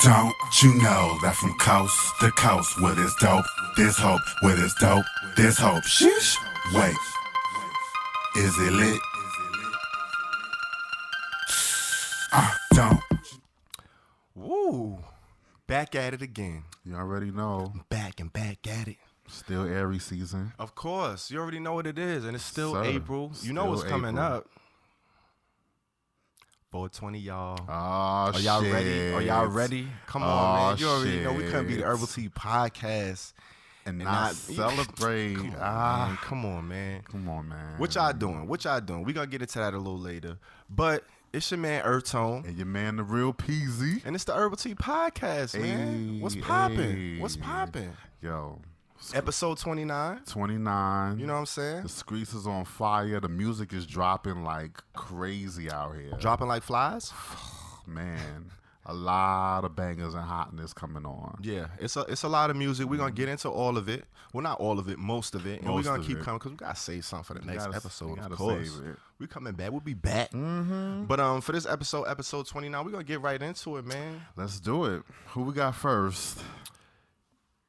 Don't you know that from coast to coast, where there's dope, there's hope, where there's dope, there's hope. Sheesh. Wait, is it lit? Don't. Woo. Back at it again. You already know. Back at it. Still Aries season. Of course. You already know what it is. And it's still Sir, April. You know what's coming up. 420, y'all. Oh, Are y'all shit. ready? Are y'all ready? Come on, man. You already know we couldn't be the shit. Herbal Tea Podcast And not celebrate. Come on, man. Come on, man. What y'all doing? We're going to get into that a little later. But it's your man, EarthTone. And your man, the real Peasy. And it's the Herbal Tea Podcast, man. What's popping? What's popping? Yo. Episode 29. 29. You know what I'm saying? The Skreetz is on fire. The music is dropping like crazy out here. Dropping like flies? Man, a lot of bangers and hotness coming on. Yeah, it's a lot of music. We're going to get into all of it. Well, not all of it, most of it. And we're Most going of to keep it. coming because we got to save something for the next episode, of gotta course. save it. We coming back. We'll be back. Mm-hmm. But for this episode 29, we're going to get right into it, man. Let's do it. Who we got first?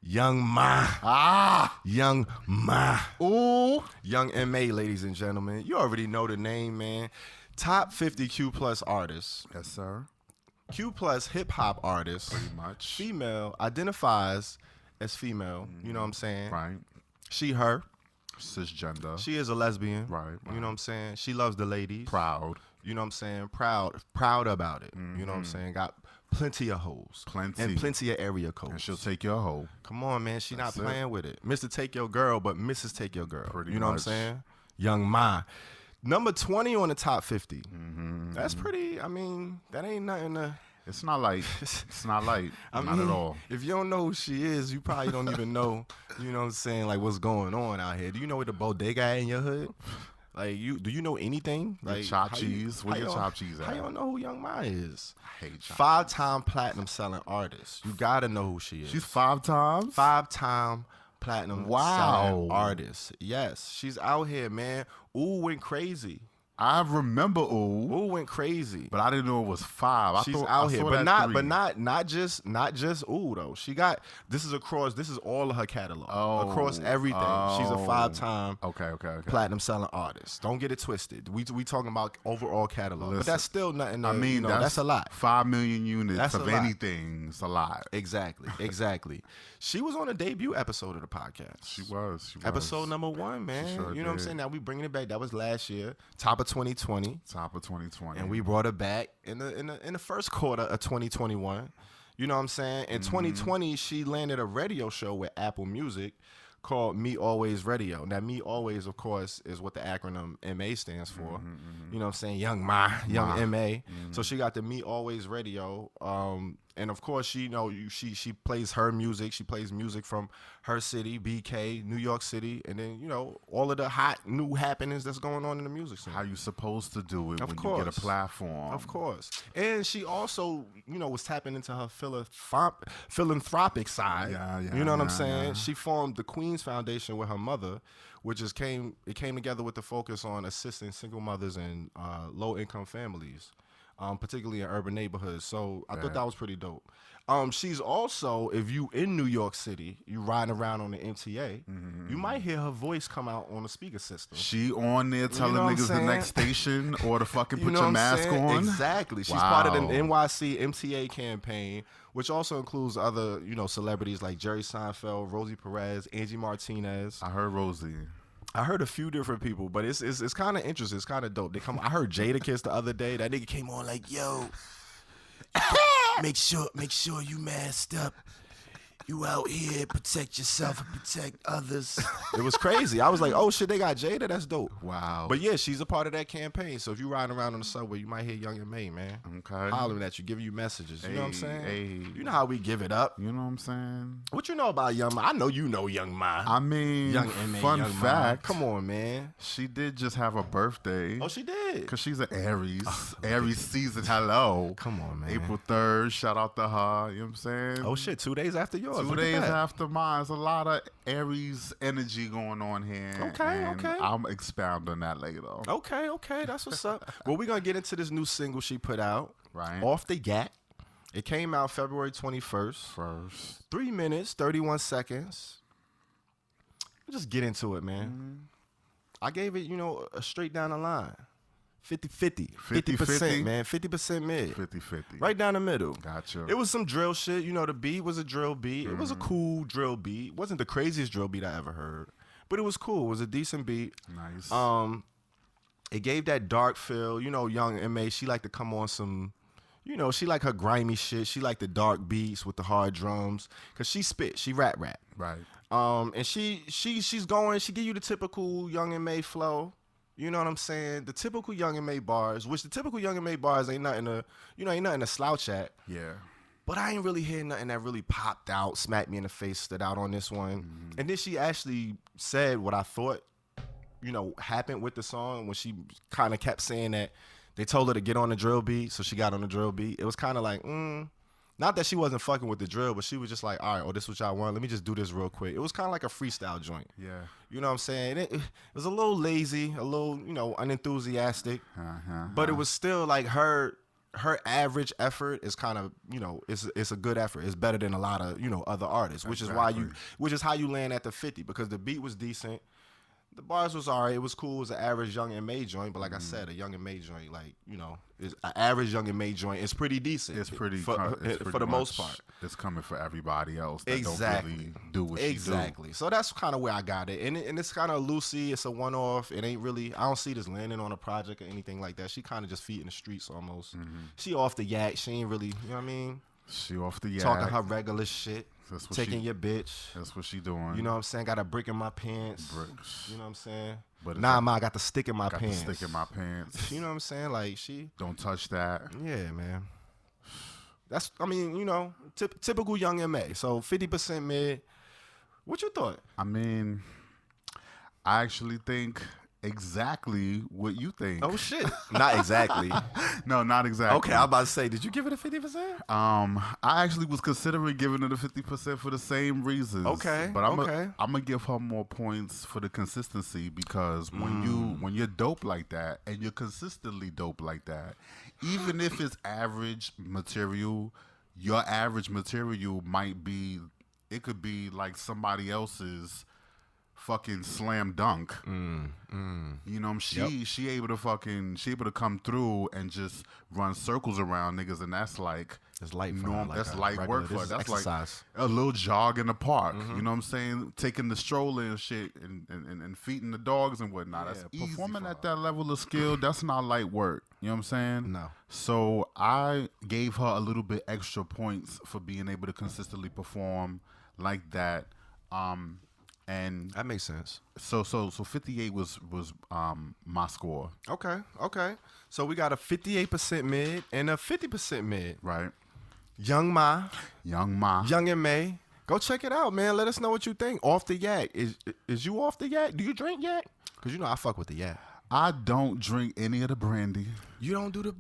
Young Ma. Young Ma. Ooh. Young M.A., ladies and gentlemen. You already know the name, man. Top 50 Q plus artists. Yes, sir. Q plus hip hop artist. Pretty much. Female, identifies as female. You know what I'm saying? Right. She, her. Cisgender. She is a lesbian. Right. You know what I'm saying? She loves the ladies. Proud. You know what I'm saying? Proud about it. You know what I'm saying? Got plenty of hoes. Plenty. And plenty of area codes. And she'll take your hoe. Come on, man. She That's not it. playing with it. Mr. Take Your Girl, but Mrs. Take Your Girl. Pretty you know much. what I'm saying? Young Ma. Number 20 on the top 50. That's pretty, I mean, that ain't nothing to... It's not light. It's not light. Not at all. If you don't know who she is, you probably don't even know, you know what I'm saying, like what's going on out here. Do you know where the bodega at in your hood? Like, do you know anything? Like Chop cheese. Where your chop cheese at? How you don't know who Young Ma is? I hate chop. 5-time platinum selling artist. You gotta know who she is. She's 5 times? 5-time platinum Wow. selling artist. Yes, she's out here, man. Ooh, went crazy. I remember Ooh, Ooh, went crazy. but I didn't know it was 5. She's I out here, saw but that 3. not just Ooh though. She got this is all of her catalog across everything. She's a 5-time Okay. platinum selling artist. Don't get it twisted. We talking about overall catalog, but Listen, that's still nothing. To, I mean, that's a lot. 5 million units That's of a lot. anything. It's a lot. Exactly. She was on a debut episode of the podcast. She was. Episode number 1, man. sure You know what I'm did. saying? Now we bringing it back. That was last year, top of 2020. Top of 2020. And we brought her back in the first quarter of 2021. You know what I'm saying? In 2020, she landed a radio show with Apple Music called Me Always Radio. Now, Me Always, of course, is what the acronym MA stands for. You know what I'm saying? Young Ma, Young MA. So she got the Me Always Radio. And of course, she plays her music. She plays music from her city, BK, New York City, and then all of the hot new happenings that's going on in the music scene. How you supposed to do it Of when course. you get a platform. Of course. And she also, was tapping into her philanthropic side. Yeah, you know what I'm yeah, saying? yeah. She formed the Queens Foundation with her mother, which came together with the focus on assisting single mothers and low-income families, particularly in urban neighborhoods. So I thought that was pretty dope. She's also, if you in New York City, you riding around on the MTA, you might hear her voice come out on the speaker system. She on there telling know what I'm niggas the saying? next station or to fucking put You know your what I'm mask saying? on. Exactly. She's part of the NYC MTA campaign, which also includes other, celebrities like Jerry Seinfeld, Rosie Perez, Angie Martinez. I heard Rosie. I heard a few different people, but it's kind of interesting. It's kind of dope. I heard Jadakiss the other day. That nigga came on like, yo, make sure you masked up. You out here, protect yourself and protect others. It was crazy. I was like, oh shit, they got Jada. That's dope. Wow. But yeah, she's a part of that campaign. So if you riding around on the subway, you might hear Young M.A., man. Okay. Hollering at you, giving you messages. You know what I'm saying? Hey. You know how we give it up. You know what I'm saying? What you know about Young Ma? I know you know Young Ma. I mean, Young M.A., fun Young Ma. fact. Come on, man. She did just have a birthday. Oh, she did. Because she's an Aries. Aries season. Hello. Come on, man. April 3rd. Shout out to her. You know what I'm saying? Oh, shit. 2 days after yours. 2 Look at days that. after mine. There's a lot of Aries energy going on here. Okay, and okay. I'll expound on that later. Okay. That's what's up. Well, we're going to get into this new single she put out. Right. Off the Gat. It came out February 21st. 3 minutes, 31 seconds. Just get into it, man. I gave it, a straight down the line. 50-50. 50%, man. 50% mid. 50-50. Right down the middle. Gotcha. It was some drill shit. The beat was a drill beat. It was a cool drill beat. It wasn't the craziest drill beat I ever heard. But it was cool. It was a decent beat. Nice. It gave that dark feel. Young M.A., she like to come on some, she like her grimy shit. She like the dark beats with the hard drums. Because she spit. She rap. Right. And she's going, she give you the typical Young M.A. flow. You know what I'm saying? The typical Young M.A. bars, which the typical Young M.A. bars ain't nothing to slouch at. Yeah. But I ain't really hear nothing that really popped out, smacked me in the face, stood out on this one. And then she actually said what I thought, happened with the song when she kind of kept saying that they told her to get on the drill beat, so she got on the drill beat. It was kind of like, not that she wasn't fucking with the drill, but she was just like, all right, this is what y'all want. Let me just do this real quick. It was kind of like a freestyle joint. Yeah. You know what I'm saying? It was a little lazy, a little, unenthusiastic. But it was still like her average effort is kind of, it's a good effort. It's better than a lot of, other artists, which is how you land at the 50, because the beat was decent. The bars was all right. It was cool. It was an average Young M.A. joint. But like I said, a Young M.A. joint, is an average Young M.A. joint. It's pretty decent. It's pretty for the most part. It's coming for everybody else that exactly. don't really do what she do. Exactly. So that's kind of where I got it. And it's kind of loosey. It's a one-off. It ain't really, I don't see this landing on a project or anything like that. She kind of just feet in the streets almost. She off the yak. She ain't really, you know what I mean? She off the yak. Talking her regular shit. Taking your bitch. That's what she doing. You know what I'm saying? Got a brick in my pants. Bricks. You know what I'm saying? But I got the stick in my got pants. the stick in my pants. You know what I'm saying? Like, she... Don't touch that. Yeah, man. That's, typical Young M.A. So 50% mid. What you thought? I actually think exactly what you think. Oh, shit. Not exactly. No, not exactly. Okay, I'm about to say, did you give it a 50%? I actually was considering giving it a 50% for the same reasons. Okay. But I'm gonna give her more points for the consistency, because when you're dope like that and you're consistently dope like that, even if it's average material, your average material it could be like somebody else's fucking slam dunk. She able to come through and just run circles around niggas, and that's like it's light that's light work for her. That's exercise. Like a little jog in the park. You know what I'm saying? Taking the stroller and shit and feeding the dogs and whatnot. That's easy. Performing at that level of skill, that's not light work. You know what I'm saying? No. So I gave her a little bit extra points for being able to consistently perform like that. And that makes sense. So 58 was my score. Okay. So we got a 58% mid and a 50% mid. Right. Young Ma. Young M.A. Go check it out, man. Let us know what you think. Off the yak. Is you off the yak? Do you drink yak? Because I fuck with the yak. I don't drink any of the brandy. You don't do the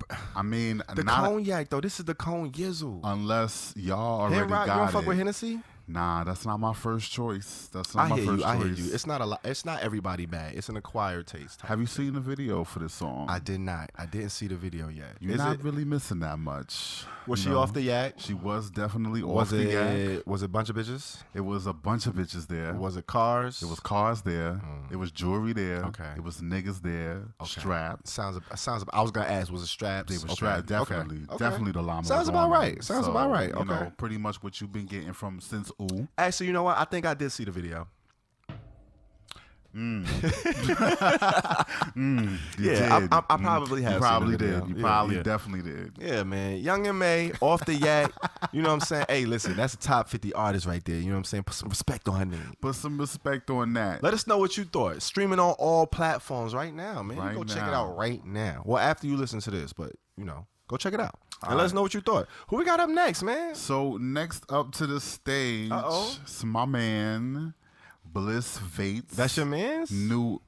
cognac though. This is the cone yizzle. Unless y'all already got it. You don't fuck with Hennessy? Nah, that's not my first choice. That's not my first choice. I hear you. It's not a lot. It's not everybody bad. It's an acquired taste. Have you seen the video for this song? I did not. I didn't see the video yet. You're not really missing that much. Was she off the yak? She was definitely off the yak. Was it a bunch of bitches? It was a bunch of bitches there. Was it cars? It was cars there. It was jewelry there. Okay. It was niggas there. Okay. Strapped. Sounds. I was gonna ask. Was it straps? They were strapped. Definitely. Okay. Definitely the llama. Sounds about right. Sounds about right. Okay. Pretty much what you've been getting from since Ooh. Actually, you know what? I think I did see the video. You yeah, did. I probably have. You probably seen the did. video. You probably definitely did. Yeah, man. Young M.A. off the yak. You know what I'm saying? Hey, listen, that's a top 50 artist right there. You know what I'm saying? Put some respect on her name. Put some respect on that. Let us know what you thought. Streaming on all platforms right now, man. Right you go now. check it out right now. Well, after you listen to this, but go check it out. And let us know what you thought. Who we got up next, man? So next up to the stage, it's my man, Bliss Vates. That's your man's? He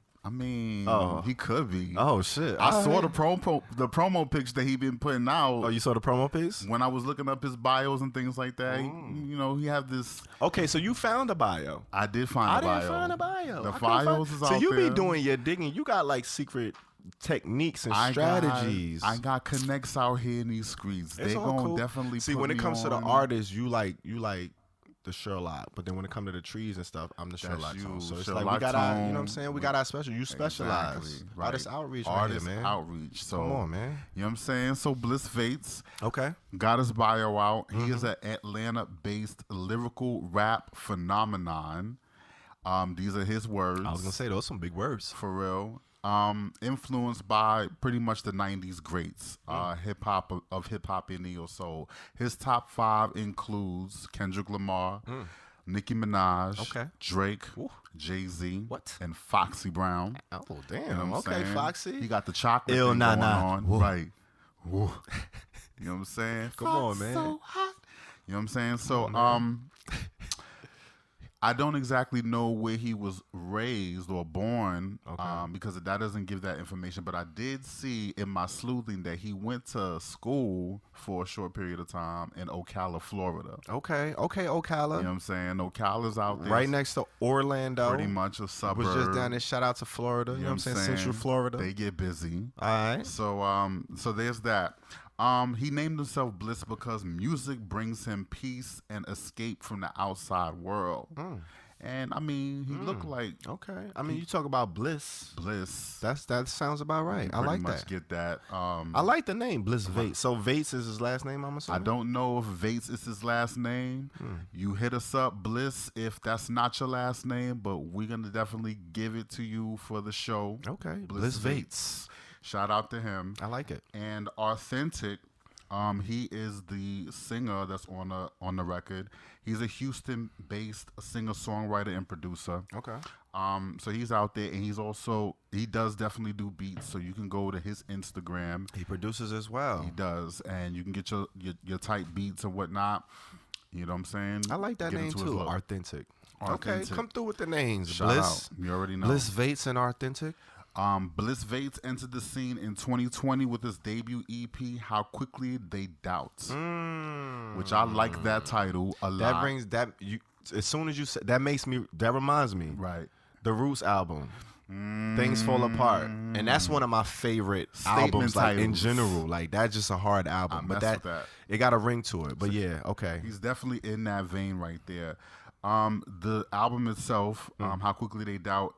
could be. Oh shit! I saw the promo pics that he been putting out. Oh, you saw the promo pics? When I was looking up his bios and things like that. He have this. Okay, so you found a bio. I did find a bio. I didn't find a bio. The files is out there. So you be doing your digging. You got like secret techniques and strategies. I got connects out here in these streets. They gonna cool. definitely see put when it me comes to the on. artists, you like the Sherlock, but then when it comes to the trees and stuff, I'm the Sherlock you, Tone. So it's Sherlock like we got our, you know what I'm Tone. saying? We got our special. You specialize. Exactly, right. Artist outreach, Artist right here, man. outreach. So Come on, man. You know what I'm saying? So Bliss Vates Okay. got his bio out. He is an Atlanta-based lyrical rap phenomenon. These are his words. I was gonna say those some big words. For real. Influenced by pretty much the 90s greats, hip hop and neo soul. His top 5 includes Kendrick Lamar, Nicki Minaj, Okay. Drake, Ooh. Jay-Z, What? and Foxy Brown. Oh damn. You know what I'm okay, saying? Foxy. He got the chocolate Ill thing nah going nah. on. Woo. Right. Woo. You know what I'm saying? Come on, Fox man. So hot. You know what I'm saying? So I don't exactly know where he was raised or born, because that doesn't give that information. But I did see in my sleuthing that he went to school for a short period of time in Ocala, Florida. Okay, Ocala. You know what I'm saying? Ocala's out there. Right next to Orlando. Pretty much a suburb. Was just down there. Shout out to Florida. You know what I'm saying? Central Florida. They get busy. All right. So there's that. He named himself Bliss because music brings him peace and escape from the outside world. And I mean, he looked like Okay. I mean, you talk about Bliss. Bliss. That sounds about right. I like that. Get that. I like the name Bliss Vates. So Vates is his last name, I'm I assuming. don't know if Vates is his last name. You hit us up, Bliss, if that's not your last name, but we're gonna definitely give it to you for the show. Okay. Bliss Vates. Shout out to him. I like it. And Authentic, he is the singer that's on the record. He's a Houston-based singer-songwriter and producer. Okay. So he's out there, and he does definitely do beats. So you can go to his Instagram. He produces as well. He does, and you can get your type beats and whatnot. You know what I'm saying? I like that Get name into his too. look. Authentic. Okay, Authentic. come through with the names. Shout Bliss. out. You already know. Bliss Vates and Authentic. Bliss Vates entered the scene in 2020 with his debut EP, How Quickly They Doubt, which I like that title a lot. That brings that you. As soon as you said that, that reminds me. Right. The Roots album. Things Fall Apart, and that's one of my favorite albums. Like in titles. general, like that's just a hard album. But mess with that. It got a ring to it. But yeah, okay. He's definitely in that vein right there. The album itself, How Quickly They Doubt,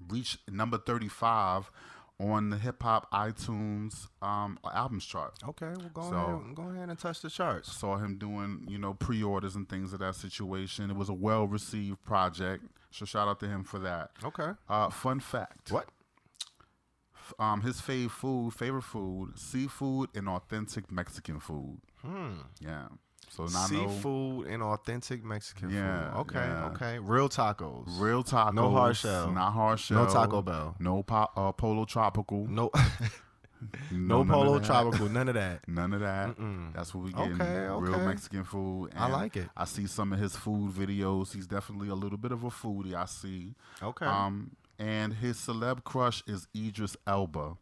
reached number 35 on the hip hop iTunes albums chart. Okay, well go ahead and touch the charts. Saw him doing, pre-orders and things of that situation. It was a well-received project, so shout out to him for that. Okay. Fun fact. What? His favorite food, seafood and authentic Mexican food. Yeah. So Seafood and authentic Mexican food. Yeah. Okay. Real tacos. Real tacos. No hard shell. Not hard shell. No Taco Bell. No Polo Tropical. No. No Polo Tropical. None of that. None of that. That's what we get. Okay. Real Mexican food. And I like it. I see some of his food videos. He's definitely a little bit of a foodie, I see. Okay. And his celeb crush is Idris Elba.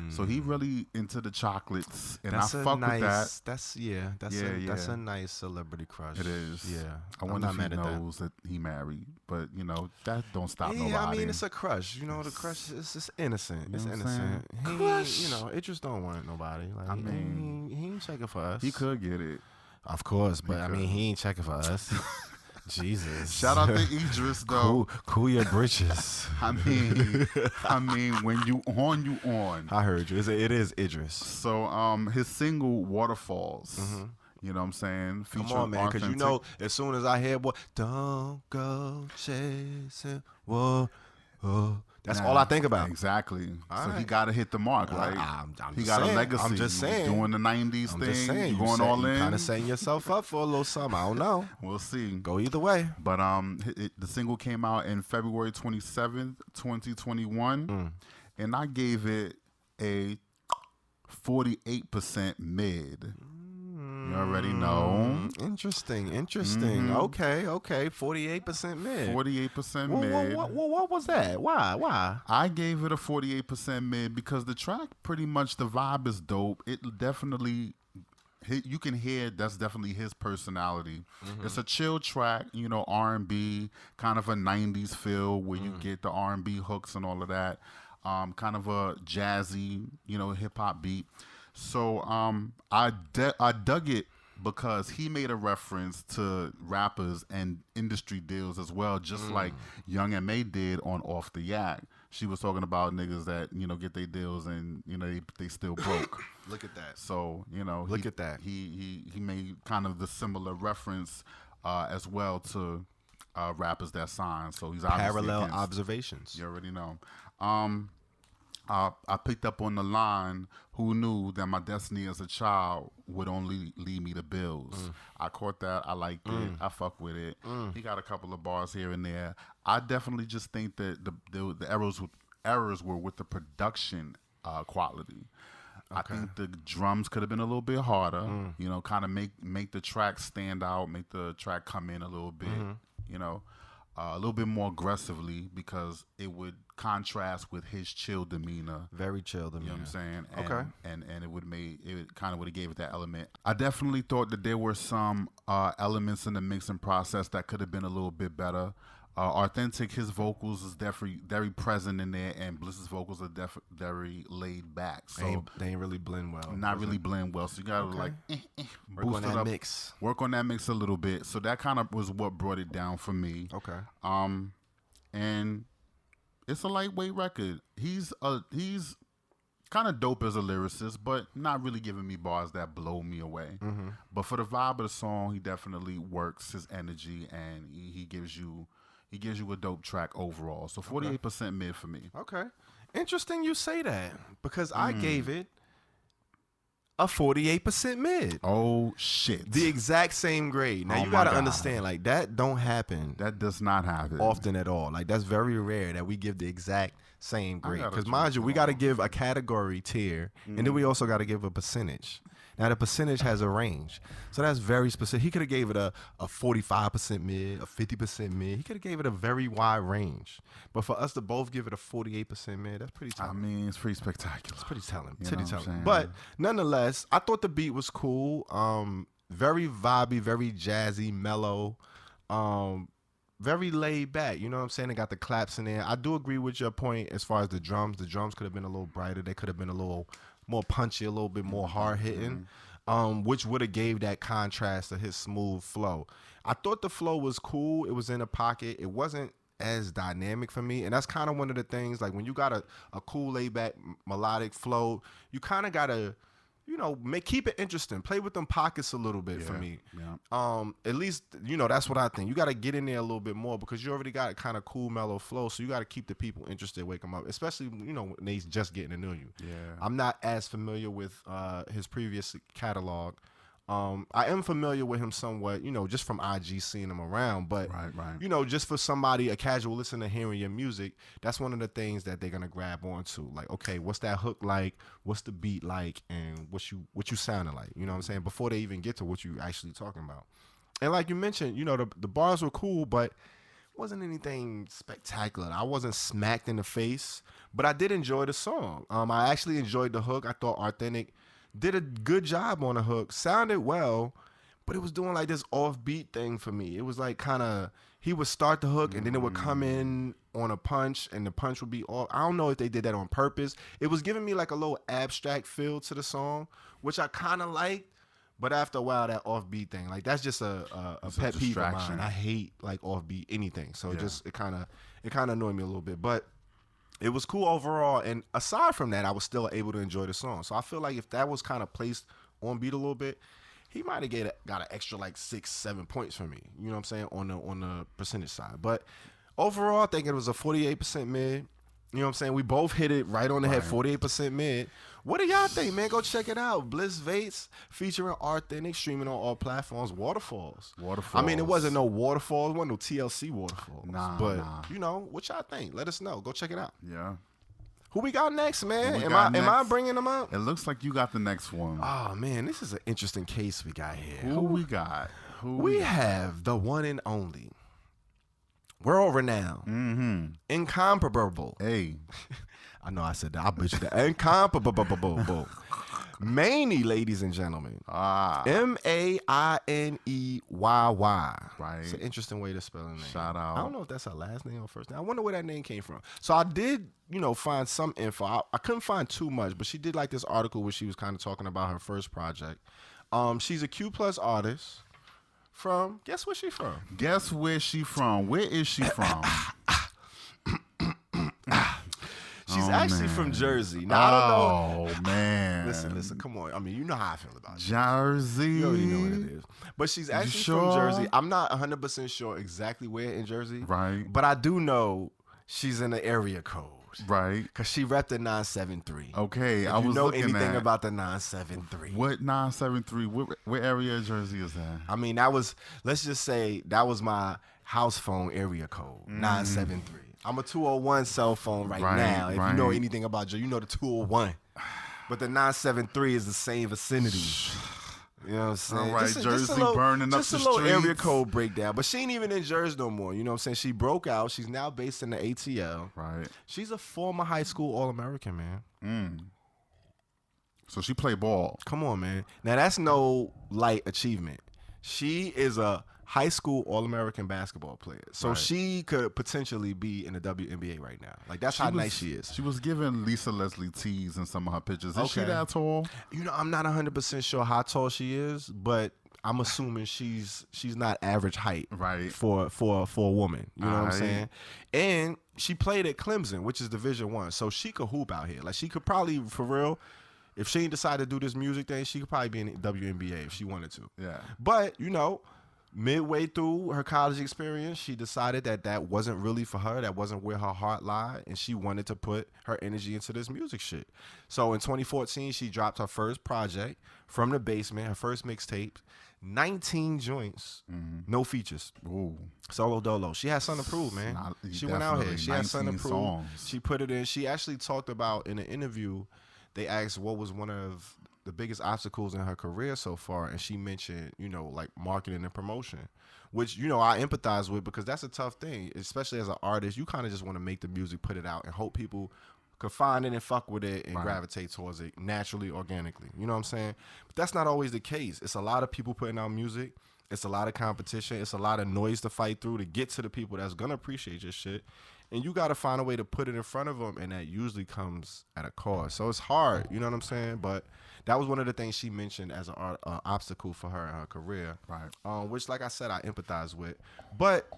So he really into the chocolates, and I fuck with that. That's a nice celebrity crush. It is. Yeah. I wonder if he knows that he married, but that don't stop nobody. Yeah, I mean it's a crush. The crush is just innocent. It's innocent. Crush. Idris don't want nobody. Like, I mean, he ain't checking for us. He could get it. Of course, but I mean he ain't checking for us. Jesus. Shout out to Idris though. Cool your britches. I mean, when you on, you on. I heard you. It is Idris. So his single Waterfalls. You know what I'm saying? Come on, man, because as soon as I hear don't go chasing that's all I think about. Exactly. All so right. He got to hit the mark, right? I'm he just got saying. a legacy. I'm just saying. Doing the 90s I'm thing. just saying. You going all in. Kind of setting yourself up for a little something. I don't know. We'll see. Go either way. But the single came out in February 27th, 2021, and I gave it a 48% mid. You already know. Interesting. Okay. 48% mid. 48% mid. What was that? Why? I gave it a 48% mid because the track, pretty much the vibe is dope. It definitely, you can hear that's definitely his personality. It's a chill track, R&B, kind of a 90s feel where you get the R&B hooks and all of that. kind of a jazzy, hip hop beat. So I dug it because he made a reference to rappers and industry deals as well, just like Young M.A. did on Off the Yak. She was talking about niggas that, get their deals and, they still broke. Look at that. So, Look at that. He made kind of the similar reference as well to rappers that sign. So he's obviously Parallel observations. You already know. I picked up on the line, who knew that my destiny as a child would only lead me to bills. I caught that. I liked it. I fuck with it. He got a couple of bars here and there. I definitely just think that the errors were with the production quality. Okay. I think the drums could have been a little bit harder, kind of make the track stand out, make the track come in a little bit, a little bit more aggressively, because it would contrast with his chill demeanor. Very chill demeanor. You know what I'm saying? Okay. And it kind of would have gave it that element. I definitely thought that there were some elements in the mixing process that could have been a little bit better. Authentic, his vocals is definitely very present in there, and Bliss's vocals are very laid back. So they ain't really blend well. Not really blend well. So you gotta work on that mix. Work on that mix a little bit. So that kind of was what brought it down for me. Okay. And it's a lightweight record. He's kind of dope as a lyricist, but not really giving me bars that blow me away. But for the vibe of the song, he definitely works his energy, and he gives you a dope track overall. So 48% mid for me. Okay. Interesting you say that, because I gave it a 48% mid. Oh, shit. The exact same grade. Now, you got to understand, like, that don't happen. That does not happen often at all. Like, that's very rare that we give the exact same grade. Because, mind you, we got to give a category tier, and then we also got to give a percentage. Now, the percentage has a range. So that's very specific. He could have gave it a 45% mid, a 50% mid. He could have gave it a very wide range. But for us to both give it a 48% mid, that's pretty telling. I mean, it's pretty spectacular. It's pretty telling. Pretty telling. But nonetheless, I thought the beat was cool. Very vibey, very jazzy, mellow. Very laid back. You know what I'm saying? They got the claps in there. I do agree with your point as far as the drums. The drums could have been a little brighter. They could have been a little more punchy, a little bit more hard hitting, which would have gave that contrast to his smooth flow. I thought the flow was cool. It was in a pocket. It wasn't as dynamic for me, and that's kind of one of the things. Like when you got a cool laid back melodic flow, you kind of gotta, keep it interesting. Play with them pockets a little bit for me. Yeah. At least, that's what I think. You got to get in there a little bit more, because you already got a kind of cool, mellow flow. So you got to keep the people interested, wake them up, especially, when they just getting to know you. Yeah. I'm not as familiar with his previous catalog. I am familiar with him somewhat, just from IG seeing him around. But, right. Just for somebody, a casual listener hearing your music, that's one of the things that they're going to grab onto. Like, okay, what's that hook like? What's the beat like? And what you sounding like? You know what I'm saying? Before they even get to what you actually talking about. And like you mentioned, the bars were cool, but wasn't anything spectacular. I wasn't smacked in the face, but I did enjoy the song. I actually enjoyed the hook. I thought Authentic did a good job on the hook, sounded well, but it was doing like this offbeat thing for me. It was like kind of, he would start the hook and then it would come in on a punch, and the punch would be off. I don't know if they did that on purpose. It was giving me like a little abstract feel to the song, which I kind of liked, but after a while, that offbeat thing, like that's just a pet peeve of mine. I hate like offbeat anything, so it kind of annoyed me a little bit, but it was cool overall, and aside from that, I was still able to enjoy the song. So I feel like if that was kind of placed on beat a little bit, he might have got an extra like 6-7 points from me. You know what I'm saying, on the percentage side. But overall, I think it was a 48% mid. You know what I'm saying? We both hit it right on the head, 48% mid. What do y'all think, man? Go check it out. Bliss Vates featuring Authentic, streaming on all platforms. Waterfalls. I mean, it wasn't no waterfalls. It wasn't no TLC waterfalls. But, what y'all think? Let us know. Go check it out. Yeah. Who we got next, man? Am I bringing them up? It looks like you got the next one. Oh, man, this is an interesting case we got here. Who we got? We have the one and only, world renowned, incomparable. Hey. I know I said that. I butchered that. Incomparable. Maineyy, ladies and gentlemen. Maineyy. Right. It's an interesting way to spell her name. Shout out. I don't know if that's her last name or first name. I wonder where that name came from. So I did, find some info. I couldn't find too much, but she did like this article where she was kind of talking about her first project. She's a Q+ artist from, guess where she from? Guess where she from? Where is she from? She's actually from Jersey. Now, I don't know. Oh, man. Listen, come on. I mean, you know how I feel about it. Jersey. You already know what it is. But she's actually from Jersey. I'm not 100% sure exactly where in Jersey. Right. But I do know she's in the area code. Right. Because she repped the 973. Okay. If I was you know looking anything at about the 973. What 973? What area of Jersey is that? I mean, let's just say that was my house phone area code, 973. I'm a 201 cell phone right now. If you know anything about Jersey, you know the 201. But the 973 is the same vicinity. You know what I'm saying? All right, Jersey burning up the streets. Just a little area code breakdown. But she ain't even in Jersey no more. You know what I'm saying? She broke out. She's now based in the ATL. Right. She's a former high school All-American, man. So she play ball. Come on, man. Now, that's no light achievement. She is a high school All-American basketball player. So she could potentially be in the WNBA right now. Like, that's how nice she is. She was giving Lisa Leslie tease in some of her pictures. Is she that tall? I'm not 100% sure how tall she is, but I'm assuming she's not average height for a woman. You know what I'm saying? And she played at Clemson, which is Division I. So she could hoop out here. Like, she could probably, for real, if she ain't decided to do this music thing, she could probably be in the WNBA if she wanted to. Yeah. But, midway through her college experience, she decided that wasn't really for her. That wasn't where her heart lied. And she wanted to put her energy into this music shit. So in 2014, she dropped her first project, From the Basement, her first mixtape, 19 joints, no features. Ooh. Solo dolo. She had something to prove, man. She went out here. She had something to prove. Songs. She put it in. She actually talked about in an interview, they asked what was one of the biggest obstacles in her career so far, and she mentioned, like marketing and promotion, which, I empathize with, because that's a tough thing, especially as an artist. You kind of just want to make the music, put it out, and hope people could find it and fuck with it and gravitate towards it naturally, organically. You know what I'm saying? But that's not always the case. It's a lot of people putting out music. It's a lot of competition. It's a lot of noise to fight through to get to the people that's going to appreciate your shit. And you got to find a way to put it in front of them, and that usually comes at a cost. So it's hard, you know what I'm saying? But that was one of the things she mentioned as an obstacle for her in her career, which, like I said, I empathize with. But,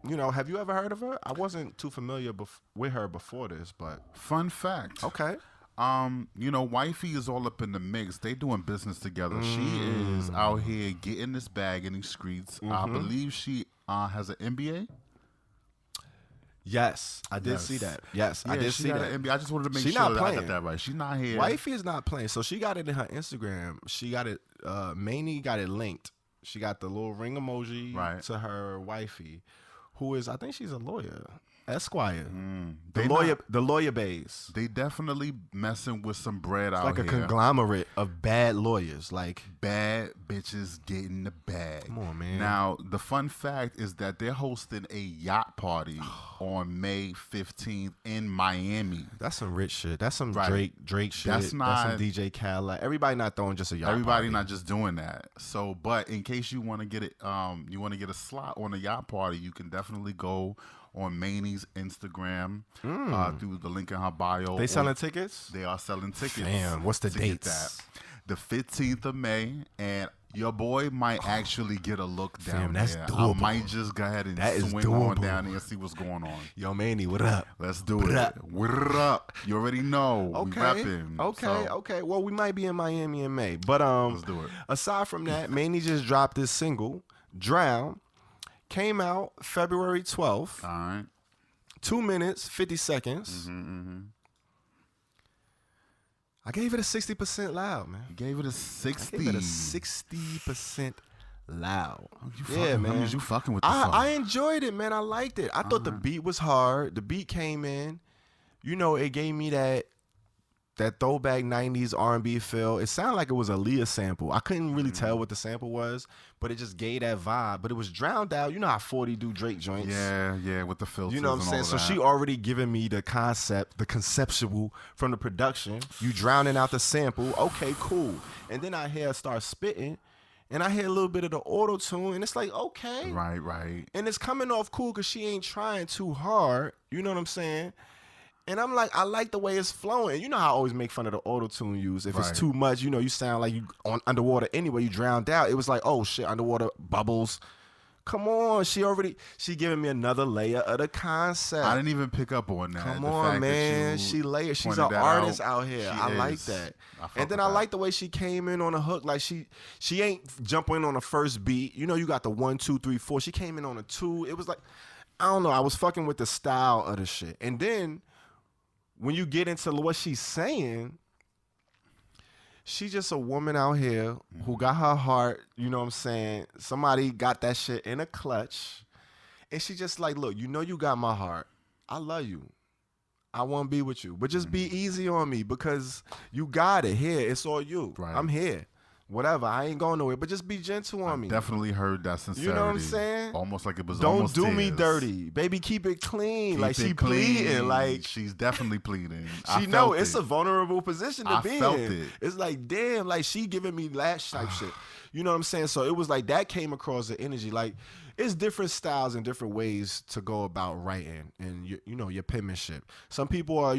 have you ever heard of her? I wasn't too familiar with her before this, but... Fun fact. Okay. Wifey is all up in the mix. They doing business together. She is out here getting this bag in these streets. I believe she has an MBA. Yes, I did see that. Yes, I did see that. NBA. I just wanted to make sure that I got that right. She's not here. Wifey is not playing. So she got it in her Instagram. She got it, Maineyy got it linked. She got the little ring emoji to her wifey, who is, I think she's a lawyer. Esquire. The lawyer bays. They definitely messing with some bread out here. Like a conglomerate of bad lawyers. Like bad bitches getting the bag. Come on, man. Now, the fun fact is that they're hosting a yacht party on May 15th in Miami. That's some rich shit. That's some Drake shit. That's some DJ Khaled. Everybody not throwing just a yacht Everybody party. not just doing that. So, but in case you want to get it, you want to get a slot on a yacht party, you can definitely go on Mainey's Instagram through the link in her bio. They selling tickets? They are selling tickets. Damn, what's the dates? The 15th of May, and your boy might actually get a look down that's there. doable. I might just go ahead and swing on down there and see what's going on. Yo, Maineyy, what up? Let's do it. What up? You already know. Okay. We repping. Okay. Well, we might be in Miami in May. But let's do it. Aside from that, Maineyy just dropped this single, Drown. Came out February 12th. All right. 2 minutes, 50 seconds. I gave it a 60% loud, man. You gave it a 60? I gave it a 60% loud. Man. You fucking with the song. I enjoyed it, man. I liked it. I thought the beat was hard. The beat came in. It gave me that that throwback 90s R&B feel. It sounded like it was a Leah sample. I couldn't really tell what the sample was, but it just gave that vibe. But it was drowned out. You know how 40 do Drake joints? Yeah, with the filters. You know what I'm saying? So she already giving me the concept, the conceptual from the production. You drowning out the sample. Okay, cool. And then I hear her start spitting, and I hear a little bit of the auto-tune, and it's like, okay. Right. And it's coming off cool because she ain't trying too hard. You know what I'm saying? And I'm like, I like the way it's flowing. You know how I always make fun of the auto-tune use. If it's too much, you know, you sound like you on underwater anyway, you drowned out. It was like, oh shit, underwater bubbles. Come on, she giving me another layer of the concept. I didn't even pick up on that. Come on, man. She layered. She's an artist out here. I like that. And then I like the way she came in on a hook. Like she ain't jumping on the first beat. You know, you got the 1, 2, 3, 4. She came in on a 2. It was like, I don't know. I was fucking with the style of the shit. And then when you get into what she's saying, she's just a woman out here who got her heart, you know what I'm saying? Somebody got that shit in a clutch. And she just like, look, you know you got my heart. I love you. I want to be with you. But just be easy on me because you got it here. It's all you. Right. I'm here. Whatever. I ain't going nowhere. But just be gentle on me. Definitely heard that sincerity. You know what I'm saying? Almost like it was Don't almost do me tears. dirty. Baby, keep it clean. Keep like it she clean. pleading. Like she's definitely pleading. she know it's a vulnerable position to be felt in. it. It's like, damn, like she giving me lash type shit. You know what I'm saying? So it was like that came across the energy. Like it's different styles and different ways to go about writing and your penmanship. Some people are,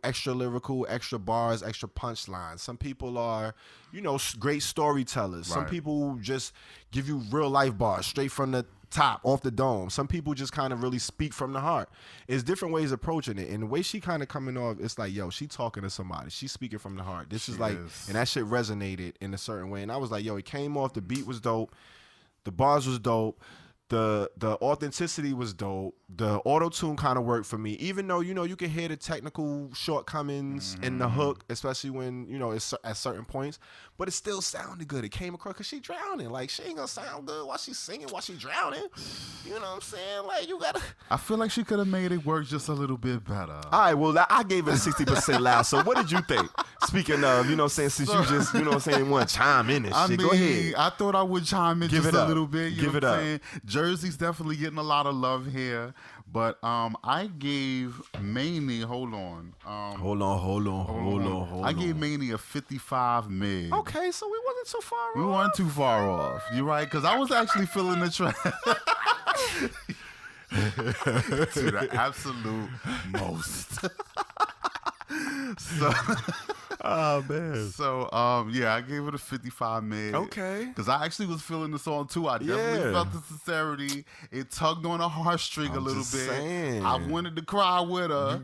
extra lyrical, extra bars, extra punchlines. Some people are, great storytellers. Some people just give you real life bars straight from the top, off the dome. Some people just kind of really speak from the heart. It's different ways of approaching it. And the way she kind of coming off, it's like, yo, she talking to somebody. She's speaking from the heart. This is like, and that shit resonated in a certain way. And I was like, yo, it came off. The beat was dope. The bars was dope. The authenticity was dope. The auto-tune kind of worked for me. Even though, you can hear the technical shortcomings in the hook, especially when, it's at certain points. But it still sounded good. It came across because she drowning. Like, she ain't going to sound good while she's singing, while she drowning. You know what I'm saying? Like, you got to... I feel like she could have made it work just a little bit better. All right, well, I gave it a 60% loud. So what did you think? Speaking of, since you just, want to chime in and shit. Go ahead. I thought I would chime in just a little bit. Give it up. Jersey's definitely getting a lot of love here. But I gave Maineyy, hold on. I gave Maineyy a 55 mid. Okay, so we wasn't too far off. We weren't too far off. You're right, because I was actually feeling the track. To the absolute most. Oh man. So I gave it a 55 mid. Okay. Because I actually was feeling the song too. I definitely felt the sincerity. It tugged on a heartstring a little bit. Saying. I wanted to cry with her.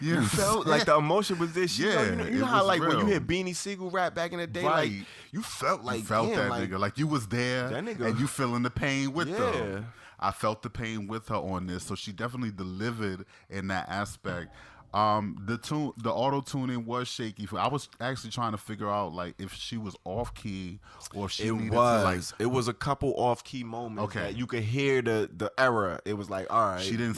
You felt like the emotion was this. You know how like real. when you hear Beanie Siegel rap back in the day, like you felt like that nigga. Like you was there that nigga. And you feeling the pain with them. I felt the pain with her on this, so she definitely delivered in that aspect. The auto tuning was shaky. I was actually trying to figure out like if she was off key or if she needed to like. It was a couple off key moments. Okay, that you could hear the error. It was like, all right, she didn't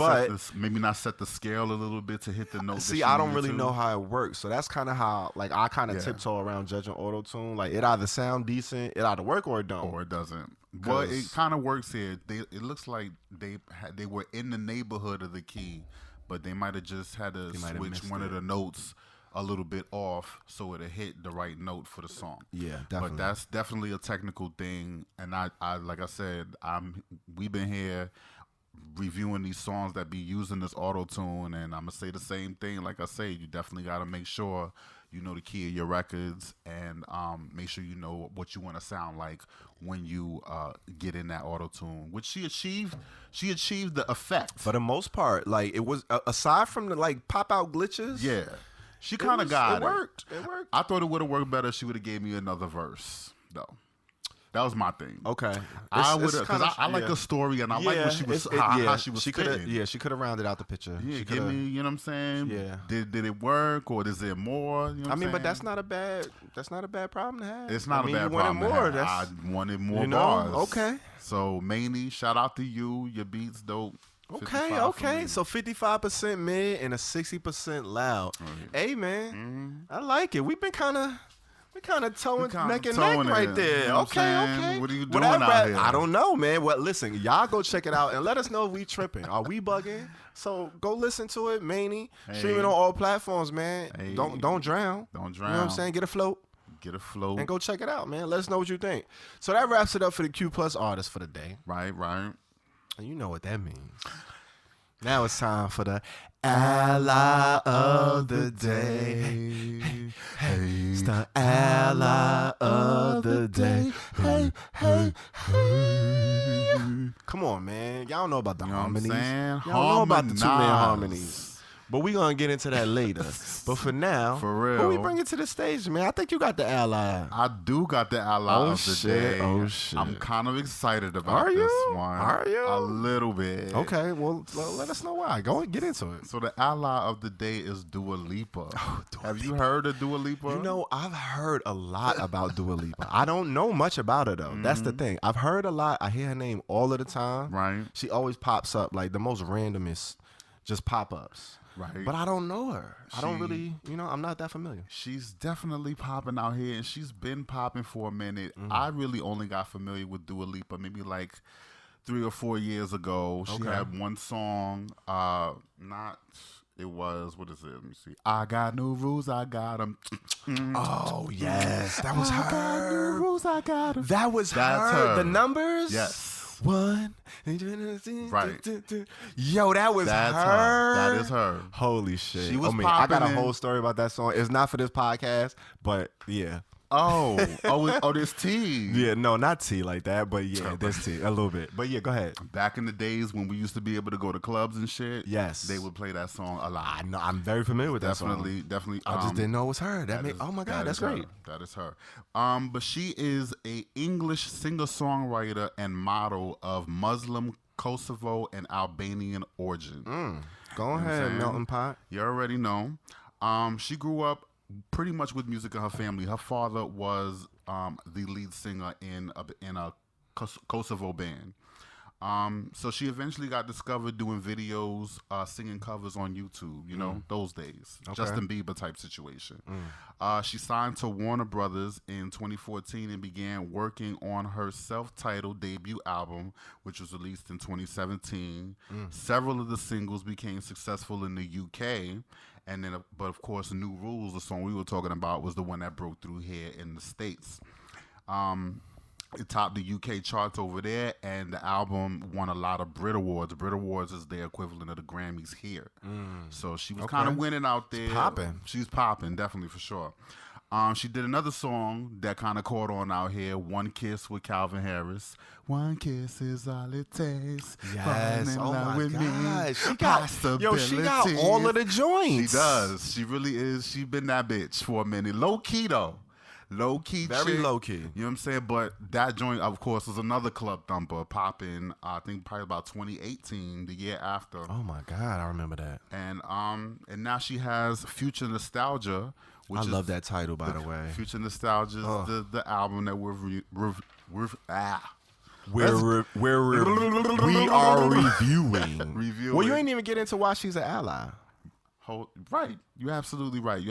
maybe not set the scale a little bit to hit the note. See, I don't really know how it works, so that's kind of how like I kind of tiptoe around judging auto tune. Like it either sound decent, it either work or it don't, or it doesn't. But it kind of works here. It looks like they were in the neighborhood of the key. But they might have just had to switch one of the notes a little bit off so it hit the right note for the song. Yeah, definitely. But that's definitely a technical thing. And I like I said, we've been here reviewing these songs that be using this auto-tune, and I'm going to say the same thing. Like I say, you definitely got to make sure you know the key of your records and make sure you know what you want to sound like when you get in that auto-tune, which she achieved the effect. For the most part, like it was, aside from the like pop-out glitches. Yeah. She kind of got it. It worked. It worked. I thought it would have worked better if she would have gave me another verse, though. That was my thing. Okay, I would because I like a story and I like when she was how she was. She could have rounded out the picture. Yeah, give me, you know what I'm saying? Yeah. Did it work or is there more? You know I mean, but that's not a bad problem to have. It's not a bad problem. I wanted more bars. Okay. So Maineyy, shout out to you. Your beats dope. Okay, okay. So 55% mid and a 60% loud. Hey, man, I like it. We've been kind of towing neck and neck right there. You know Okay. What are you doing out here? I don't know, man. Well, listen, y'all go check it out and let us know if we tripping. Are we bugging? So go listen to it, Maineyy. Streaming on all platforms, man. Hey. Don't drown. Don't drown. You know what I'm saying? Get afloat. Get afloat. And go check it out, man. Let us know what you think. So that wraps it up for the Q Plus artists for the day. Right. And you know what that means. Now it's time for the Ally of the Day. Hey, it's the Ally of the Day. Hey. Come on, man. Y'all know about the harmonies. Y'all know about the 2-man harmonies. But we're going to get into that later. But for now, for real, who we bring it to the stage, man? I think you got the ally. I do got the ally of the day. Oh, shit. I'm kind of excited about this one. Are you? A little bit. Okay, well, let us know why. Go and get into it. So the ally of the day is Dua Lipa. Have you heard of Dua Lipa? You know, I've heard a lot about Dua Lipa. I don't know much about her, though. That's the thing. I've heard a lot. I hear her name all of the time. Right. She always pops up, like the most randomest, just pop-ups. Right. But I don't know her. I don't really, I'm not that familiar. She's definitely popping out here, and she's been popping for a minute. I really only got familiar with Dua Lipa maybe like 3 or 4 years ago. She had one song, what is it? Let me see. I got no rules, I got them. Oh, yes. That was her. I got no rules, I got them. That's her. The numbers? Yes. One. Right. Yo, that was That's her. That is her. Holy shit. She was I got a popping whole story about that song. It's not for this podcast, but yeah. Oh, this T. Yeah, no, not T like that, but yeah, this T a little bit. But yeah, go ahead. Back in the days when we used to be able to go to clubs and shit, yes, they would play that song a lot. I know, I'm very familiar with that song. Definitely. I just didn't know it was her. Oh my God, that's great. That is her. But she is a English singer-songwriter and model of Muslim, Kosovo, and Albanian origin. Go ahead, Melting Pot. You already know. She grew up pretty much with music in her family. Her father was the lead singer in a Kosovo band. So she eventually got discovered doing videos, singing covers on YouTube, those days. Okay. Justin Bieber type situation. She signed to Warner Brothers in 2014 and began working on her self-titled debut album, which was released in 2017. Several of the singles became successful in the UK. And then, but of course, New Rules, the song we were talking about, was the one that broke through here in the States. It topped the UK charts over there, and the album won a lot of Brit Awards. Brit Awards is the equivalent of the Grammys here. So she was kind of winning out there. She's popping, definitely, for sure. She did another song that kind of caught on out here, One Kiss with Calvin Harris. One kiss is all it takes. Yes, oh my God. She got Possibilities. all of the joints. She does. She really is. She been that bitch for a minute. Low key, though. Low key, very chick. low key. You know what I'm saying? But that joint, of course, was another club thumper popping. I think probably about 2018, the year after. Oh my God, I remember that. And now she has Future Nostalgia. Which I love that title, by the way. Future Nostalgia is the album that we are reviewing. Well, you ain't even get into why she's an ally. Right. You're absolutely right.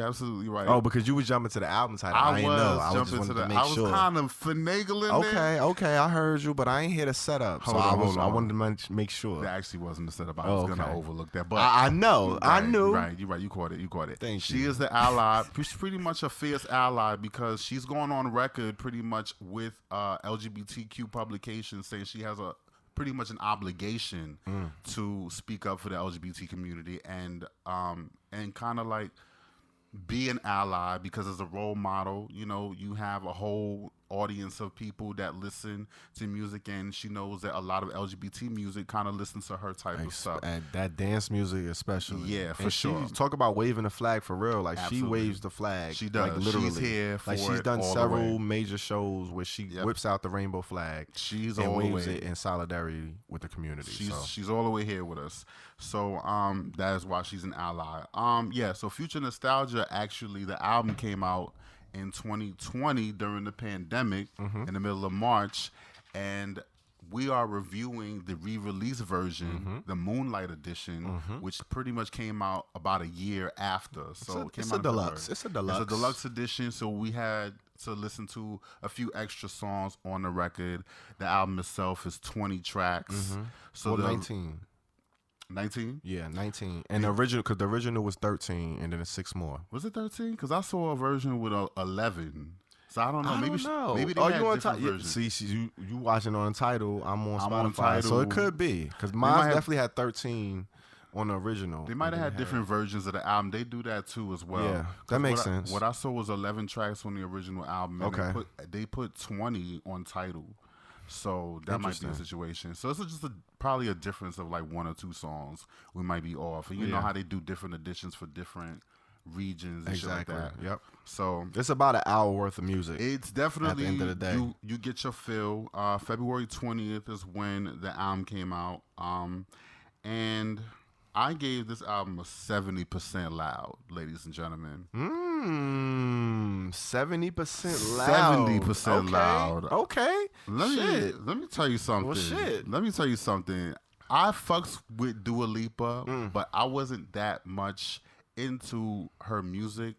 Oh, because you was jumping to the album title. I ain't know. I was kind of finagling Okay, I heard you, but I ain't here to set up. I wanted to make sure. That actually wasn't the setup. I was going to overlook that. But I know. Right, I knew. Right. You're right. You caught it. Thank you. She is the ally. She's pretty much a fierce ally because she's going on record pretty much with LGBTQ publications saying she has pretty much an obligation to speak up for the LGBT community and kind of like be an ally because as a role model, you have a whole audience of people that listen to music, and she knows that a lot of LGBT music kind of listens to her type of stuff. And that dance music especially. Yeah, for sure. Talk about waving the flag for real. Like Absolutely. She waves the flag. She does. Like literally. She's here for she's done several major shows where she whips out the rainbow flag. She's and all waves the way it in solidarity with the community. She's all the way here with us. So that is why she's an ally. So Future Nostalgia, actually the album came out in 2020 during the pandemic in the middle of March, and we are reviewing the re-release version, the Moonlight edition, which pretty much came out about a year after. So it's a deluxe. It's a deluxe edition. So we had to listen to a few extra songs on the record. The album itself is 20 tracks. So 19. 19? Yeah, 19. And the original, because the original was 13, and then it's 6 more. Was it 13? Because I saw a version with 11. So I don't know. Maybe they Oh, had you on different versions. See, you watching on Untitled. I'm on Spotify, Untitled. so it could be because mine definitely had 13 on the original. They might have had different versions of the album. They do that too as well. Yeah, that makes sense. What I saw was 11 tracks on the original album. And Okay. they put 20 on Tidal. So that might be a situation. So it's just probably a difference of like 1 or 2 songs we might be off. And you know how they do different editions for different regions and shit like that. Yep. So it's about an hour worth of music. It's definitely at the end of the day. You get your fill. February 20th is when the album came out. And I gave this album a 70% loud, ladies and gentlemen. 70% loud. 70% loud. Okay. Let me tell you something. Well, shit. Let me tell you something. I fucks with Dua Lipa, but I wasn't that much into her music,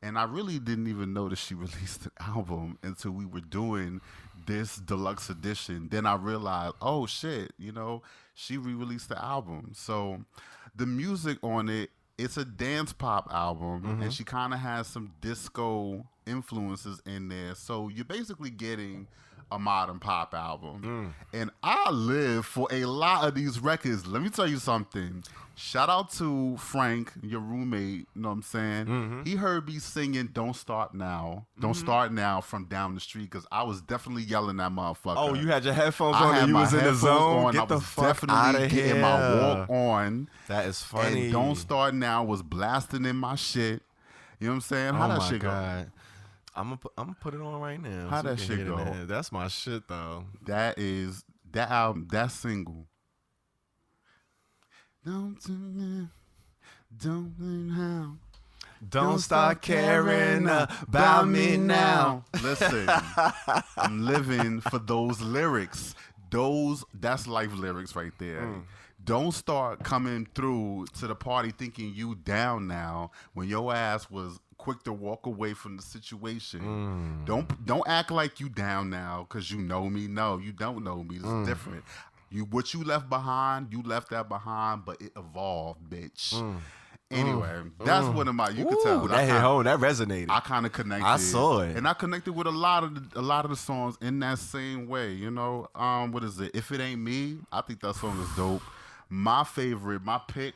and I really didn't even know that she released an album until we were doing this deluxe edition. Then I realized, oh shit, she re-released the album. So the music on it, it's a dance pop album, and she kind of has some disco influences in there. So you're basically getting a modern pop album. And I live for a lot of these records. Let me tell you something. Shout out to Frank, your roommate, you know what I'm saying? He heard me singing Don't Start Now. Don't Start Now from down the street, because I was definitely yelling that motherfucker. Oh, you had your headphones I on had and you my was in the headphones zone? on. Get I the was fuck definitely out of getting here. my walk on. That is funny. And Don't Start Now was blasting in my shit. You know what I'm saying? How that shit go? I'm gonna put it on right now. How so that we can shit hit go? it. That's my shit though. That album, that single. Don't how. Don't start caring about me now. Listen, I'm living for those lyrics. That's life lyrics right there. Don't start coming through to the party thinking you down now when your ass was quick to walk away from the situation. Don't act like you down now because you know me. No, you don't know me. It's different. What you left behind, you left that behind, but it evolved, bitch. Anyway, that's one of my. You could tell that hit home. That resonated. I kind of connected. I saw it, and I connected with a lot of the songs in that same way. What is it? If It Ain't Me, I think that song is dope. My favorite, my pick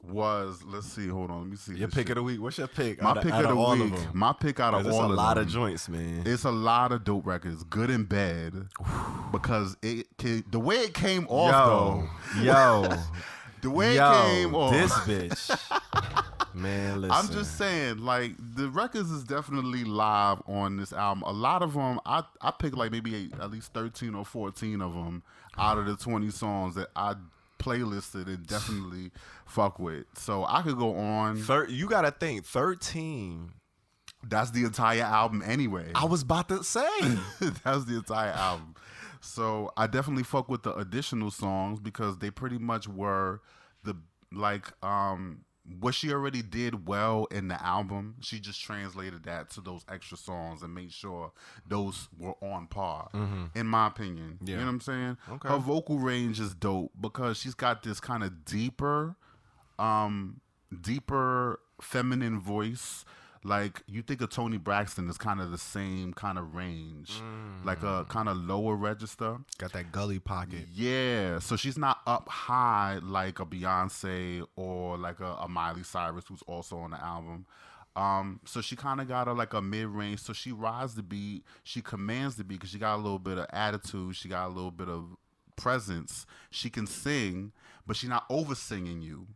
was. Let's see. Hold on. Let me see. Your pick of the week. What's your pick? My pick of the week. My pick out of all of them. It's a lot of joints, man. It's a lot of dope records, good and bad, because the way it came off though. The way it came off. This bitch. Man, listen. I'm just saying, like, the records is definitely live on this album. A lot of them, I picked like maybe at least 13 or 14 of them out of the 20 songs that I playlisted and definitely fuck with. So I could go on. You got to think, 13. That's the entire album anyway. I was about to say. That's the entire album. So I definitely fuck with the additional songs because they pretty much were what she already did well in the album. She just translated that to those extra songs and made sure those were on par, in my opinion. Yeah. You know what I'm saying? Okay. Her vocal range is dope because she's got this kind of deeper feminine voice. Like, you think of Toni Braxton as kind of the same kind of range, like a kind of lower register. Got that gully pocket. Yeah, so she's not up high like a Beyonce or like a Miley Cyrus, who's also on the album. So she kind of got a mid-range. So she rides the beat, she commands the beat because she got a little bit of attitude, she got a little bit of presence. She can sing, but she's not over-singing you.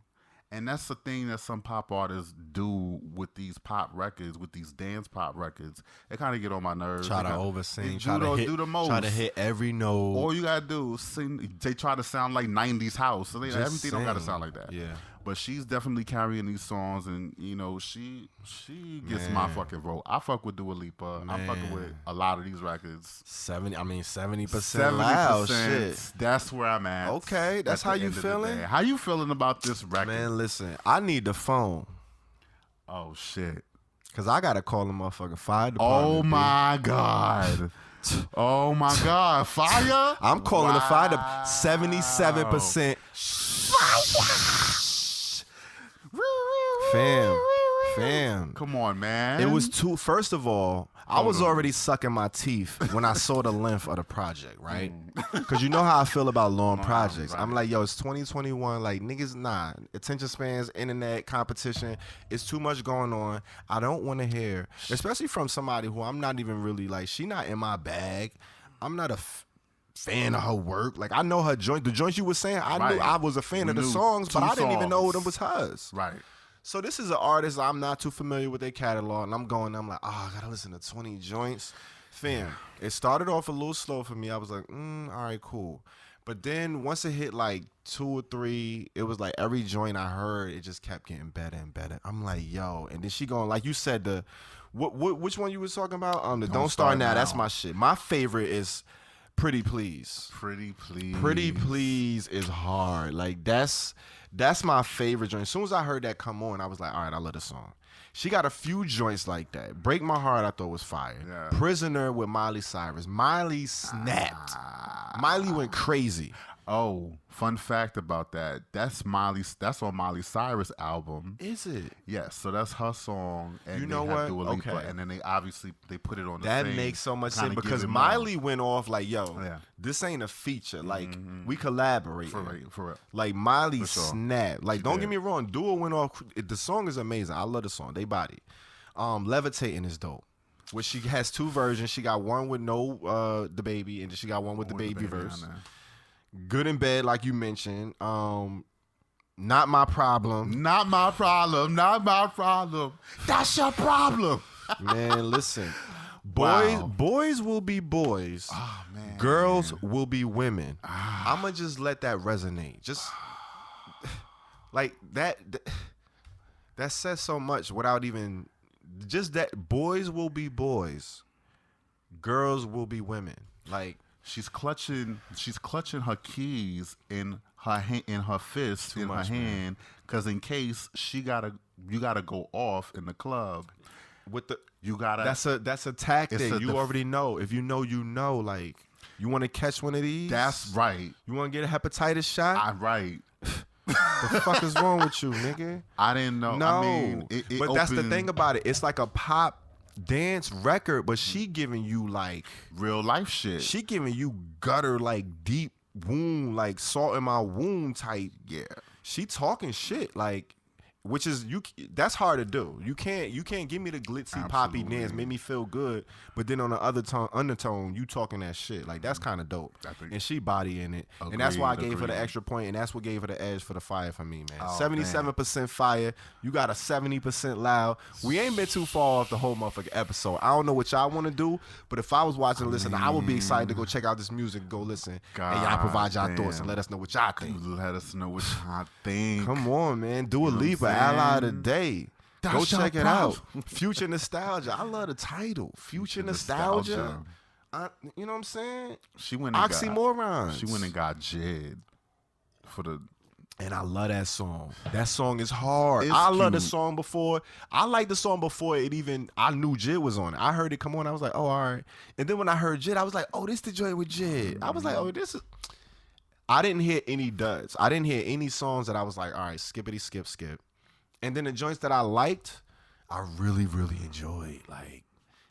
And that's the thing that some pop artists do with these pop records, with these dance pop records. It kind of get on my nerves. Try to oversing, do the most. Try to hit every note. All you gotta do is sing. They try to sound like '90s house. So everything don't gotta sound like that. Yeah. But she's definitely carrying these songs, and you know she gets my fucking vote. I fuck with Dua Lipa. I'm fucking with a lot of these records. 70% loud shit. That's where I'm at. Okay, that's how you feeling. How you feeling about this record? Man, listen, I need the phone. Oh shit. Cause I gotta call the motherfucking fire department. Oh my god. Oh my god. Fire? I'm calling the fire department. 77% fire. Fam. Come on, man. It was too. First of all, I was already sucking my teeth when I saw the length of the project, right? Because you know how I feel about long projects. Right. I'm like, yo, it's 2021. Like, niggas, nah. Attention spans, internet, competition. It's too much going on. I don't want to hear, especially from somebody who I'm not even really, like, she not in my bag. I'm not a fan of her work. Like, I know her joint. The joints you were saying, I knew I was a fan of the songs, but I didn't even know it was hers. Right. So this is an artist I'm not too familiar with their catalog, and I'm like, I gotta listen to 20 joints. Fam, it started off a little slow for me. I was like, all right, cool. But then once it hit like 2 or 3, it was like every joint I heard, it just kept getting better and better. I'm like, yo. And then she going, like you said, which one you was talking about? The Don't Start Now. That's my shit. My favorite is Pretty Please. Pretty Please. Pretty Please is hard. Like, that's my favorite joint. As soon as I heard that come on, I was like, all right, I love the song. She got a few joints like that. Break My Heart, I thought was fire. Yeah. Prisoner with Miley Cyrus. Miley snapped. Miley went crazy. Oh, fun fact about that. That's on Miley Cyrus' album. Is it? Yes, so that's her song. And you know they have what? Dua Lipa, Okay. and then they put it on the That same, makes so much sense kinda because give it Miley went off like, yo, Yeah. this ain't a feature. Like, we collaborate. For real. Like, Miley For sure. snapped. Like, don't did. get me wrong. Dua went off. The song is amazing. I love the song. They body. Levitating is dope. Which she has 2 versions. She got one with no the baby, and then she got one with the baby verse. on there. Good in Bed, like you mentioned. Not My Problem. Not my problem. Not my problem. That's your problem. Man, listen. Wow. Boys will be boys. Oh, man. Girls will be women. I'ma just let that resonate. Just like that says so much without even just that. Boys will be boys. Girls will be women. Like, She's clutching her keys in her fist, in her hand, because in case you gotta go off in the club. with the You gotta. that's a tactic. You the- already know. If you know, you know. Like, you want to catch one of these? That's right. You want to get a hepatitis shot? Right. The fuck is wrong with you, nigga? I didn't know. No, I mean, but that's the opened thing about it. It's like a pop dance record, but she giving you like real life shit. she giving you gutter, like deep wound, like salt in my wound type. Yeah. She talking shit, like, which is that's hard to do. You can't give me the glitzy poppy Absolutely. dance, make me feel good, but then on the other undertone, you talking that shit. Like, that's kind of dope. And she bodying it, and that's why I gave her the extra point, and that's what gave her the edge for the fire for me, man. 77% fire. You got a 70% loud. We ain't been too far off the whole motherfucking episode. I don't know what y'all want to do, but if I was watching, listening, I would be excited to go check out this music, and go listen, and y'all provide y'all thoughts and let us know what y'all think. Let us know what y'all think. Come on, man. Dua Lipa, Ally of the Day. Go That's check your it out. problem. Future Nostalgia. I love the title. Future Nostalgia. You know what I'm saying? She went and Oxymorons. She went and got Jid for the. And I love that song. That song is hard. It's I love the cute. song before. I liked the song before I knew Jid was on it. I heard it come on. I was like, oh, all right. And then when I heard Jid, I was like, oh, this the joint with Jid. I was like, oh, this is. I didn't hear any duds. I didn't hear any songs that I was like, all right, skippity, skip. And then the joints that I liked, I really, really enjoyed. Like,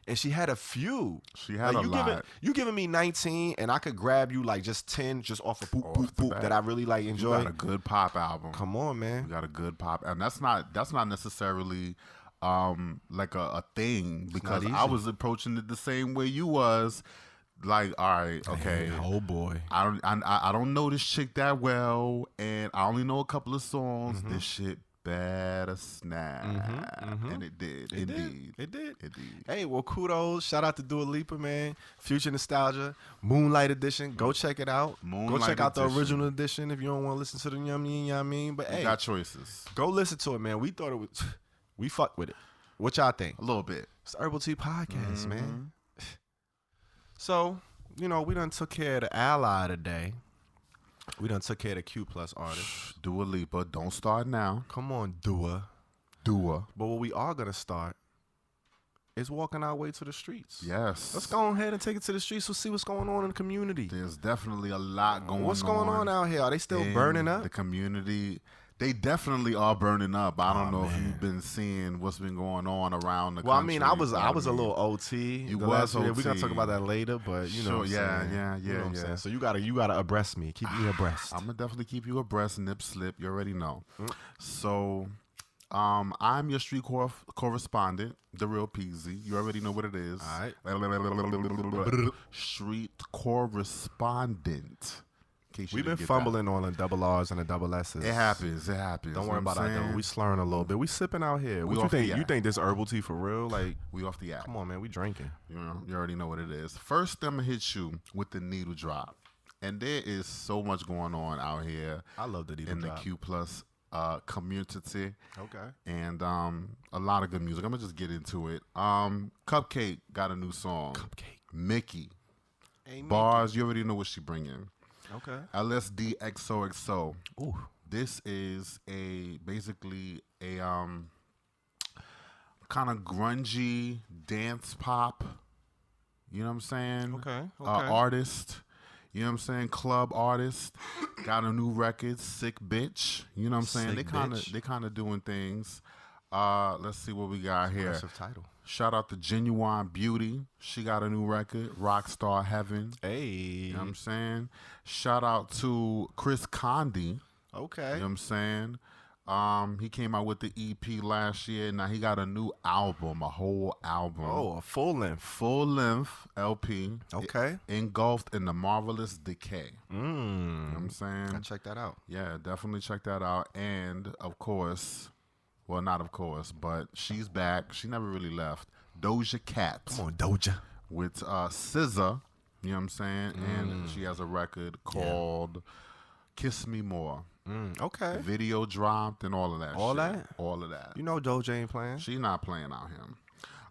and she had a few. She had like, a lot. You giving me 19, and I could grab you like just 10 just off of boop that I really like You enjoy. got a good pop album. Come on, man. You got a good pop, and that's not necessarily like a thing, because I was approaching it the same way you was. Like, all right, okay. Oh boy. I don't know this chick that well, and I only know a couple of songs. This shit better snap. And it did. It did. Indeed. Hey, well, kudos. Shout out to Dua Lipa, man. Future Nostalgia, Moonlight Edition. Go check it out. Go check out the original edition if you don't want to listen to the yummy, you know what I mean? But hey, got choices. Go listen to it, man. We thought it was, we fucked with it. What y'all think? A little bit. It's the Herbal Tea Podcast, man. So, you know, we done took care of the ally today. We done took care of the Q plus artist. Dua Lipa, don't start now. Come on, Dua. But what we are going to start is walking our way to the streets. Yes. Let's go ahead and take it to the streets. We'll see what's going on in the community. There's definitely a lot going on. What's going on out here? Are they still burning up? The community, they definitely are burning up. I don't know if you've been seeing what's been going on around the country. Well, I mean, I was a little OT. You was OT. We're going to talk about that later, but you know what I'm saying. Yeah. You know what I'm saying? So you gotta abreast me. Keep me abreast. I'm going to definitely keep you abreast, nip slip. You already know. So I'm your street correspondent, the real Peasy. You already know what it is. All right. Street correspondent. We've been fumbling on the double R's and the double S's. It happens. Don't worry about that though. We slurring a little bit. We sipping out here. What you think? You think this herbal tea for real? Like we off the app. Come on, man. We drinking. You know, you already know what it is. First, I'm gonna hit you with the needle drop, and there is so much going on out here. I love the needle drop in the Q plus community. Okay. And a lot of good music. I'm gonna just get into it. Cupcake got a new song. Mickey. Hey, Bars. You already know what she bringing. Okay. LSD XOXO. Ooh. This is basically a kind of grungy dance pop. You know what I'm saying? Okay. Artist. You know what I'm saying? Club artist. Got a new record, Sick Bitch. You know what I'm saying? They kind of doing things. Let's see what we got here. Aggressive title. Shout out to Genuine Beauty. She got a new record, Rockstar Heaven. Hey. You know what I'm saying? Shout out to Chris Condi. Okay. You know what I'm saying? He came out with the EP last year. Now he got a new album, a whole album. Oh, a full length. Full length LP. Okay. Engulfed in the Marvelous Decay. You know what I'm saying? Gotta check that out. Yeah, definitely check that out. And of course, well, not of course, but she's back. She never really left. Doja Cat. Come on, Doja. With SZA. You know what I'm saying? And she has a record called Kiss Me More. Okay. Video dropped and all of that. All of that. You know Doja ain't playing. She not playing out here.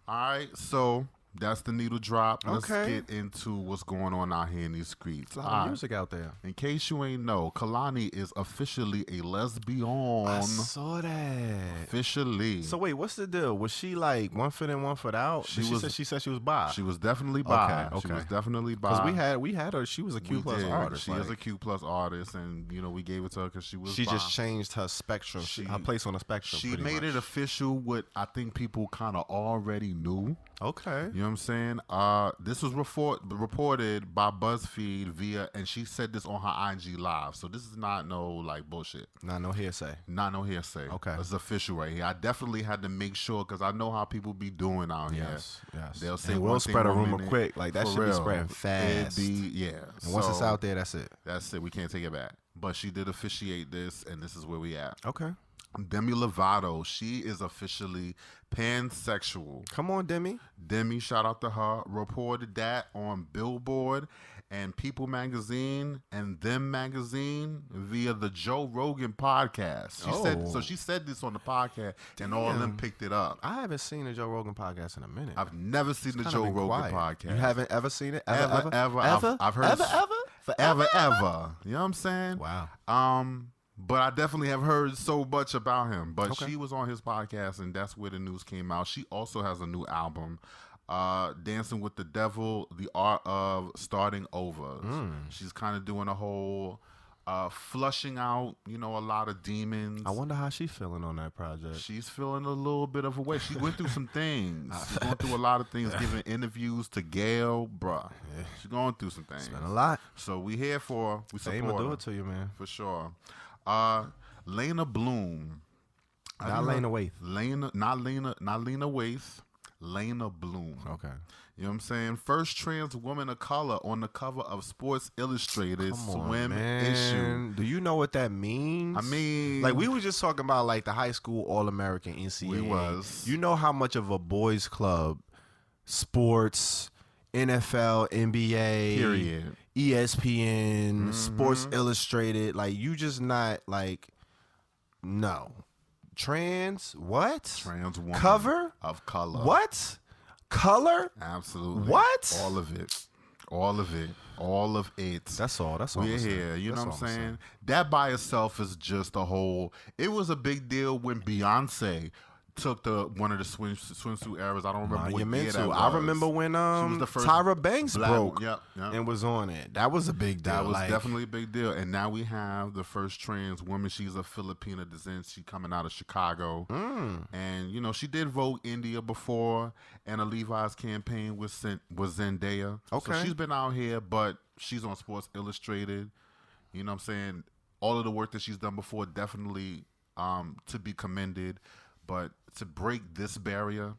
All right, so that's the needle drop. Let's get into what's going on out here in these streets. A lot of music out there. In case you ain't know, Kalani is officially a lesbian. I saw that. Officially. So wait, what's the deal? Was she like 1 foot in, 1 foot out? She said she was bi. She was definitely bi. Okay. She was definitely bi. Because we had her. She was a Q plus artist. She is a Q plus artist, and you know we gave it to her because she was. She bi. just changed her spectrum. Her place on the spectrum. She made it official. What I think people kind of already knew. Okay. You know what I'm saying? This was reported by BuzzFeed and she said this on her IG Live. So this is not no like bullshit. Not no hearsay. Okay. It's official right here. I definitely had to make sure because I know how people be doing out here. Yes. They'll say we'll spread a rumor quick. Like that should be spreading fast. And once it's out there, that's it. That's it. We can't take it back. But she did officiate this, and this is where we at. Okay. Demi Lovato, she is officially pansexual. Come on, Demi. Demi, shout out to her, reported that on Billboard and People Magazine and Them Magazine via the Joe Rogan podcast. She said this on the podcast, and all of them picked it up. I haven't seen the Joe Rogan podcast in a minute. I've never seen the Joe Rogan podcast. You haven't ever seen it? Ever? I've heard forever. You know what I'm saying? Wow. But I definitely have heard so much about him. But she was on his podcast, and that's where the news came out. She also has a new album, Dancing with the Devil, The Art of Starting Over. She's kind of doing a whole flushing out, a lot of demons. I wonder how she's feeling on that project. She's feeling a little bit of a way. She went through some things. She's going through a lot of things, giving interviews to Gail, bruh. Yeah. She's going through some things. It's been a lot. So we here for her. We support her. They do it to you, man. For sure. Lena Bloom. Not Lena Waithe. Not Lena Waithe. Lena Bloom. Okay. You know what I'm saying? First trans woman of color on the cover of Sports Illustrated swim issue. Do you know what that means? I mean, like we were just talking about like the high school All-American NCAA. We was. You know how much of a boys club, sports, NFL, NBA, period. ESPN, Sports Illustrated. Like you just not like, no. Trans woman cover of color. What? Color? Absolutely. What? All of it. That's all. We're here. You know what I'm saying? That by itself is just a whole. It was a big deal when Beyonce took one of the swimsuit eras. I don't remember what year that was. I remember when was the first Tyra Banks broke Yep. and was on it. That was a big deal. That was definitely a big deal. And now we have the first trans woman. She's of Filipina descent. She coming out of Chicago. And, you know, she did Vogue India before. And a Levi's campaign was Zendaya. Okay. So she's been out here, but she's on Sports Illustrated. You know what I'm saying? All of the work that she's done before, definitely to be commended. But to break this barrier,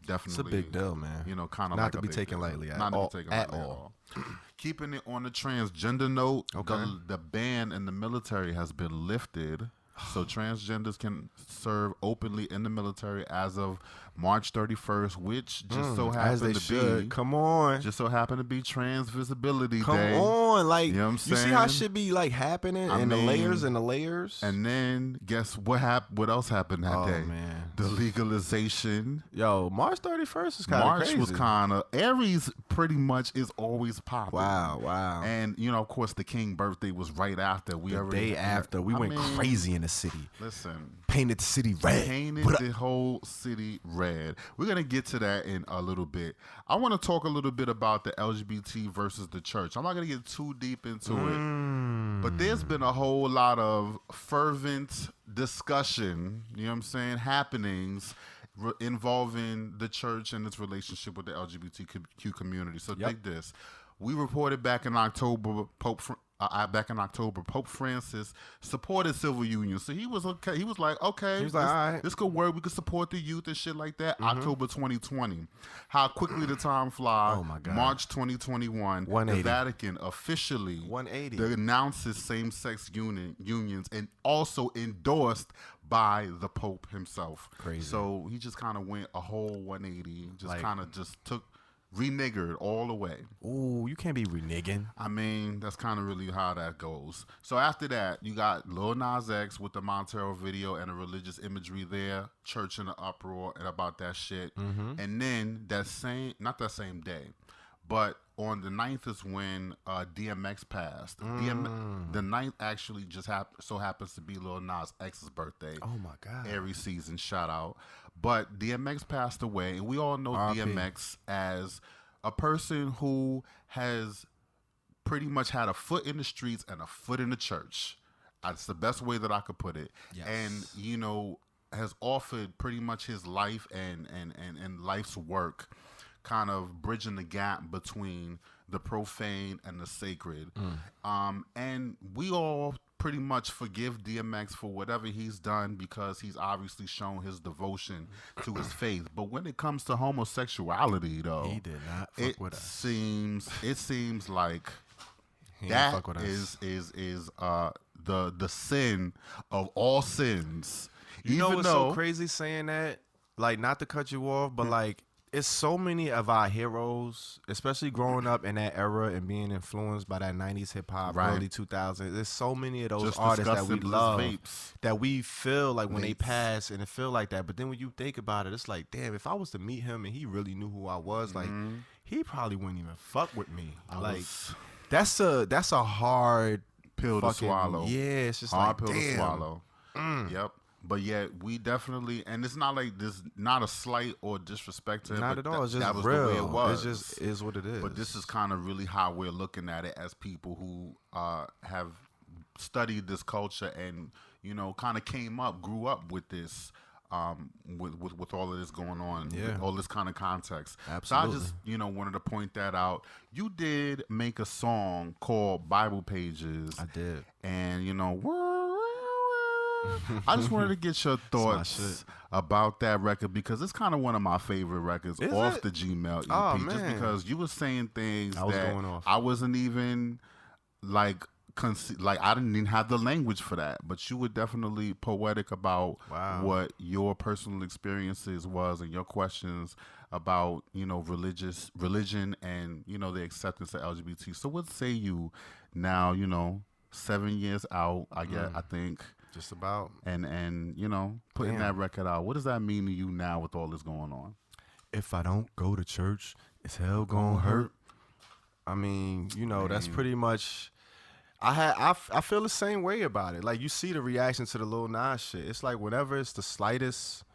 definitely. It's a big deal, man. You know, kind of not like to a be big taken deal. lightly Not to be taken lightly at all. Keeping it on the transgender note, Okay. the ban in the military has been lifted. So transgenders can serve openly in the military as of March 31st, which just so happened to be. Come on. Just so happened to be Trans Visibility Come Day. on. Like, You know what I'm you see how saying? shit be like happening and the layers and the layers? And then guess what happened? What else happened that day? Man. The legalization. Yo, March 31st is kind of March crazy. was kind of Aries. Pretty much is always popping. Wow. And you know, of course, the King birthday was right after. The day after, we went crazy in the city. Listen, Painted the city red. painted the whole city red. We're gonna get to that in a little bit. I want to talk a little bit about the LGBT versus the church. I'm not gonna get too deep into it, but there's been a whole lot of fervent discussion. You know what I'm saying? Happenings involving the church and its relationship with the LGBTQ community. So take this. We reported back in October, Pope Francis supported civil unions. So he was okay. He was like, okay, He was like, all right. this could work. We could support the youth and shit like that. October 2020. How quickly the time flies. Oh, my God. March 2021. 180. The Vatican officially 180. announces same-sex unions and also endorsed by the Pope himself. Crazy. So he just kind of went a whole 180. Just Like- kind of just took reniggered all the way. Ooh, you can't be reneging. I mean, that's kind of really how that goes. So after that, you got Lil Nas X with the Montero video and the religious imagery there, church in the uproar and about that shit. And then not that same day, but on the 9th is when DMX passed. The 9th actually just so happens to be Lil Nas X's birthday. Oh my God. Every season, shout out. But DMX passed away, and we all know R.I.P. DMX as a person who has pretty much had a foot in the streets and a foot in the church. That's the best way that I could put it. Yes. And, you know, has offered pretty much his life and life's work, kind of bridging the gap between the profane and the sacred. And we all pretty much forgive DMX for whatever he's done because he's obviously shown his devotion to his faith. But when it comes to homosexuality, though, He did not fuck with us. It seems like He didn't that fuck with us. is the sin of all sins. You know Even what's though so crazy saying that? Like, not to cut you off, but like, it's so many of our heroes, especially growing up in that era and being influenced by that 90s hip hop, Right. early 2000s. There's so many of those Just artists that we discussing Bliss love, Vates. that we feel like when they Vates. pass and it feel like that. But then when you think about it, it's like, damn, if I was to meet him and he really knew who I was, like, he probably wouldn't even fuck with me. That's a hard pill to fucking swallow. Yeah, it's just Hard like, pill to damn. swallow. Yep. But yet we definitely, and it's not like this, not a slight or disrespect to him. Not but at all. It's just that was real. the way it was. It just is what it is. But this is kind of really how we're looking at it as people who have studied this culture and, you know, kind of grew up with this, with all of this going on, with all this kind of context. Absolutely. So I just, you know, wanted to point that out. You did make a song called Bible Pages. I did. And, you know, I just wanted to get your thoughts about that record because it's kind of one of my favorite records off the Gmail EP. Oh, just man. because you were saying things I was that going off. I wasn't even like like I didn't even have the language for that, but you were definitely poetic about what your personal experiences was and your questions about, you know, religion and, you know, the acceptance of LGBT. So what say you now, you know, 7 years out, I think. Just about. And you know, putting that record out. What does that mean to you now with all this going on? If I don't go to church, is hell gonna hurt? I mean, you know, that's pretty much. I feel the same way about it. Like, you see the reaction to the Lil Nas shit. It's like whenever it's the slightest,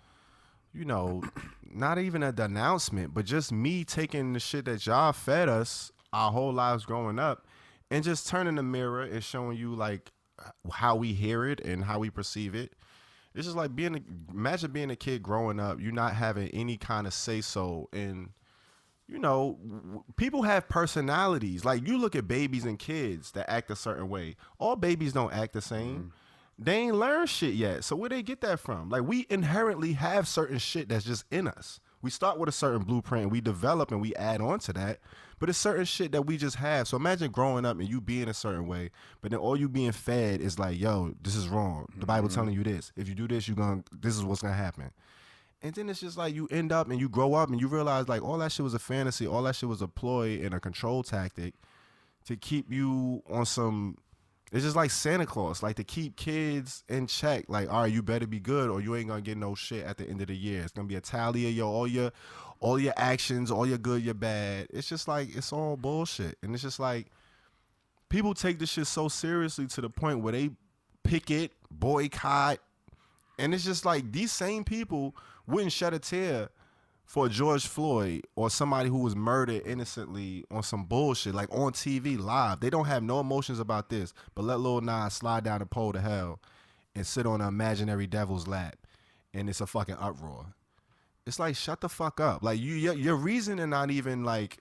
you know, not even a denouncement, but just me taking the shit that y'all fed us our whole lives growing up and just turning the mirror and showing you like how we hear it and how we perceive it. It's just like imagine being a kid growing up, you not having any kind of say so in. You know, people have personalities. Like, you look at babies and kids that act a certain way. All babies don't act the same. They ain't learned shit yet. So where they get that from? Like, we inherently have certain shit that's just in us. We start with a certain blueprint and we develop and we add on to that. But it's certain shit that we just have. So imagine growing up and you being a certain way, but then all you being fed is like, yo, this is wrong. The Bible telling you this. If you do this, this is what's gonna happen. And then it's just like you end up and you grow up and you realize like all that shit was a fantasy. All that shit was a ploy and a control tactic to keep you on some. It's just like Santa Claus, like to keep kids in check. Like, all right, you better be good or you ain't gonna get no shit at the end of the year. It's gonna be a tally of all your actions, all your good, your bad. It's just like, it's all bullshit. And it's just like people take this shit so seriously to the point where they picket, boycott. And it's just like these same people wouldn't shed a tear for George Floyd or somebody who was murdered innocently on some bullshit, like on TV live. They don't have no emotions about this, but let Lil Nas slide down the pole to hell and sit on an imaginary devil's lap, and it's a fucking uproar. It's like, shut the fuck up. Like, your reasoning not even like,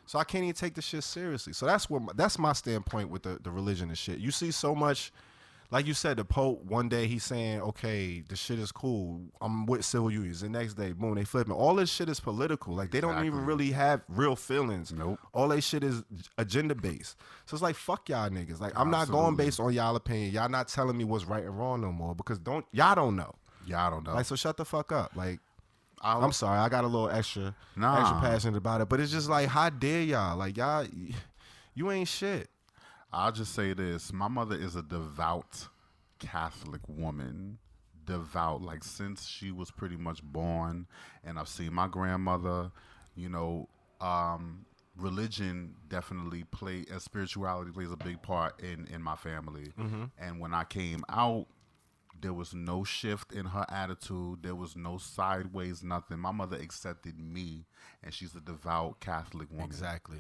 so I can't even take this shit seriously. So that's my standpoint with the religion and shit. You see so much. Like you said, the Pope, one day he's saying, okay, the shit is cool. I'm with civil unions. The next day, boom, they flipping. All this shit is political. Like, they don't even really have real feelings. Nope. All they shit is agenda-based. So it's like, fuck y'all niggas. Like, I'm not going based on y'all opinion. Y'all not telling me what's right and wrong no more because y'all don't know. Y'all don't know. Like, so shut the fuck up. Like, I'm sorry. I got a little extra passionate about it. But it's just like, how dare y'all? Like, y'all, you ain't shit. I'll just say this. My mother is a devout Catholic woman. Devout, like since she was pretty much born. And I've seen my grandmother, you know, religion definitely and spirituality plays a big part in my family. And when I came out, there was no shift in her attitude. There was no sideways, nothing. My mother accepted me, and she's a devout Catholic woman. Exactly.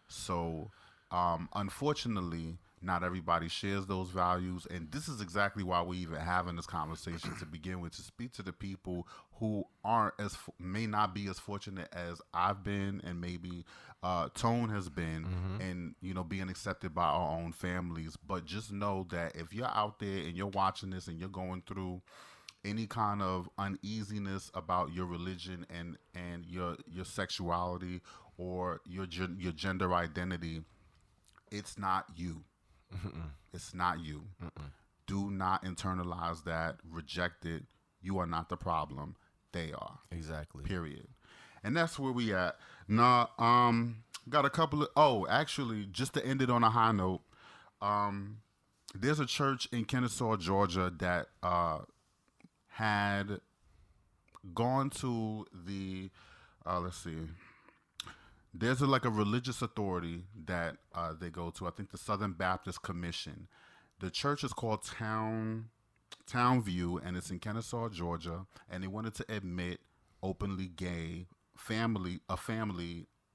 So, unfortunately, not everybody shares those values, and this is exactly why we even having this conversation to begin with, to speak to the people who may not be as fortunate as I've been, and maybe Tone has been, and you know, being accepted by our own families. But just know that if you're out there and you're watching this and you're going through any kind of uneasiness about your religion and your sexuality or your gender identity, it's not you. It's not you. Do not internalize that. Reject it. You are not the problem. They are. Exactly. Period. And that's where we at. Now, got a couple of, actually, just to end it on a high note, there's a church in Kennesaw, Georgia that had gone to the, let's see, there's a religious authority that they go to. I think the Southern Baptist Commission. The church is called Townview, and it's in Kennesaw, Georgia. And they wanted to admit openly gay family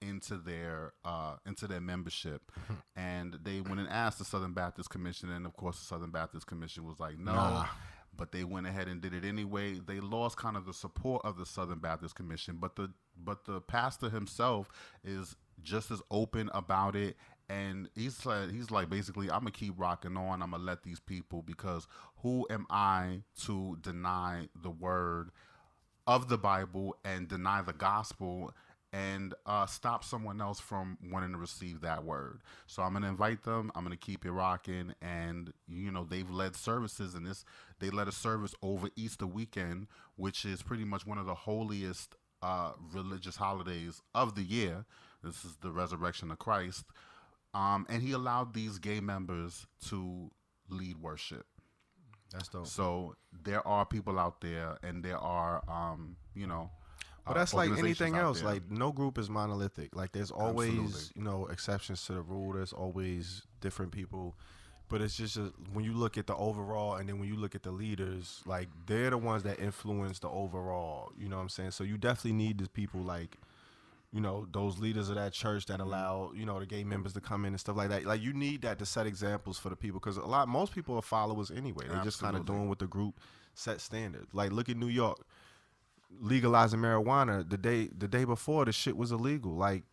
into their membership. And they went and asked the Southern Baptist Commission, and of course the Southern Baptist Commission was like, no. Nah. But they went ahead and did it anyway. They lost kind of the support of the Southern Baptist Commission, but the pastor himself is just as open about it, and he's like basically, I'm gonna keep rocking on. I'm gonna let these people, because who am I to deny the word of the Bible and deny the gospel and stop someone else from wanting to receive that word. So I'm gonna invite them. I'm gonna keep it rocking, and they've led services, and they led a service over Easter weekend, which is pretty much one of the holiest religious holidays of the year. This is the resurrection of Christ, and he allowed these gay members to lead worship. That's dope. So there are people out there, and there are, but that's like anything else. There. Like no group is monolithic. Like there's always, Absolutely. exceptions to the rule. There's always different people. But it's just when you look at the overall, and then when you look at the leaders, like they're the ones that influence the overall. You know what I'm saying? So you definitely need these people like, those leaders of that church that allow, the gay members to come in and stuff like that. Like you need that to set examples for the people, because most people are followers anyway. They're just kind of doing what the group set standards. Like look at New York, legalizing marijuana the day before the shit was illegal. Like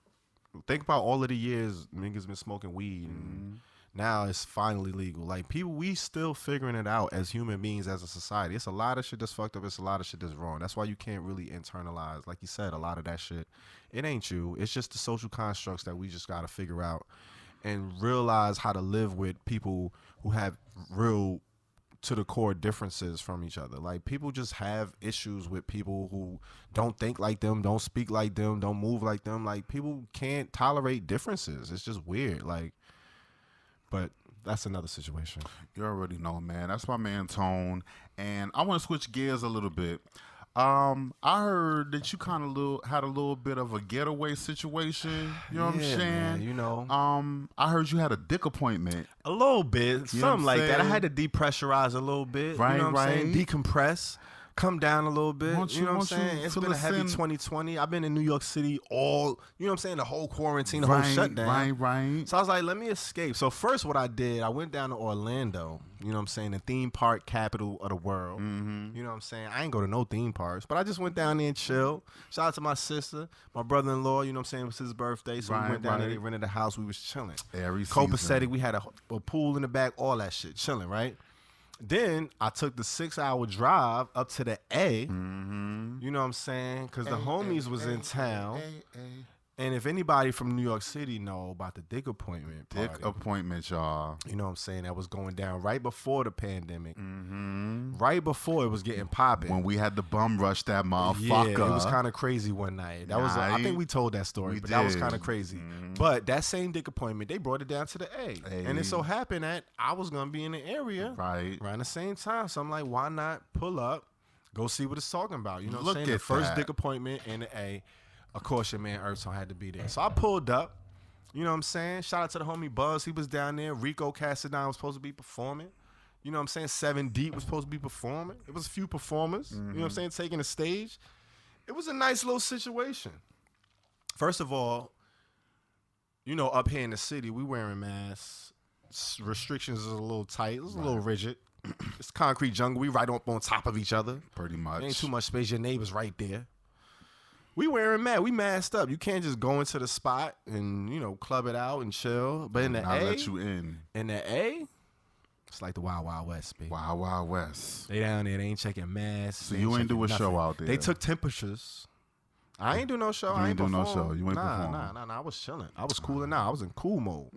think about all of the years niggas been smoking weed, and now it's finally legal. Like people, we still figuring it out as human beings, as a society. It's a lot of shit that's fucked up. It's a lot of shit that's wrong. That's why you can't really internalize, like you said, a lot of that shit. It ain't you. It's just the social constructs that we just got to figure out and realize how to live with people who have real to the core differences from each other. Like people just have issues with people who don't think like them, don't speak like them, don't move like them. Like people can't tolerate differences. It's just weird. Like, but that's another situation. You already know, man. That's my man Tone. And I want to switch gears a little bit. I heard that you kind of had a little bit of a getaway situation. You know what I'm saying? Man, I heard you had a dick appointment. a little bit, something like that. I had to depressurize a little bit. Right, you know what I'm saying? right. Decompress. Come down a little bit. Won't You know what I'm won't you saying? It's fill been a us heavy in? 2020. I've been in New York City all, you know what I'm saying, the whole quarantine, the whole shutdown. Right. So I was like, let me escape. So first what I did, I went down to Orlando, you know what I'm saying, the theme park capital of the world. Mm-hmm. You know what I'm saying? I ain't go to no theme parks, but I just went down there and chilled. Shout out to my sister, my brother-in-law, you know what I'm saying, it was his birthday. So we went down there, they rented a house, we was chilling. Every Copacetic, season. we had a pool in the back, all that shit, chilling, right? Then I took the 6-hour drive up to the A, Mm-hmm. you know what I'm saying, because the homies was in town. Hey. And if anybody from New York City know about the dick appointment party, Dick appointment, y'all. you know what I'm saying, that was going down right before the pandemic, Mm-hmm. right before it was getting popping. When we had the bum rush that Yeah, motherfucker. it was kind of crazy one night. That was, I Right. think we told that story, We but that was did. kind of crazy. Mhm. But that same dick appointment, they brought it down to the A. Hey. And it so happened that I was going to be in the area Right. around the same time. So I'm like, why not pull up, go see what it's talking about? You know what Look I'm saying? The at first that. dick appointment in the A. Of course, your man EarthTone had to be there. So I pulled up. You know what I'm saying? Shout out to the homie Buzz. He was down there. Rico Cassadine was supposed to be performing. You know what I'm saying? 7 Deep was supposed to be performing. It was a few performers. You know what I'm saying? Taking the stage. It was a nice little situation. First of all, up here in the city, we wearing masks. Restrictions is a little tight. It's a little rigid. It's concrete jungle. We right up on top of each other. Pretty much. Ain't too much space. Your neighbor's right there. We wearing masks. We masked up. You can't just go into the spot and, club it out and chill. But in the Not A, let you in. it's like the Wild Wild West, baby. Wild Wild West. They down there. They ain't checking masks. So they you ain't do a checking show nothing. out there. They took temperatures. I ain't do no show. You I ain't ain't do no perform. show. You ain't perform. Nah. I was chilling. I was cooling out. I was in cool mode.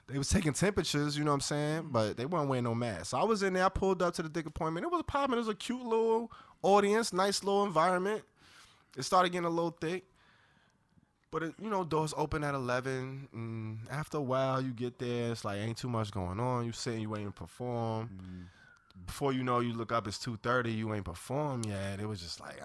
They was taking temperatures, you know what I'm saying? But they weren't wearing no mask. So I was in there. I pulled up to the dick appointment. It was popping. It was a cute little audience, nice little environment. It started getting a little thick. But, doors open at 11. And after a while, you get there. It's like, ain't too much going on. You sitting, you ain't perform. Before you know, you look up, it's 2:30. You ain't performed yet. It was just like,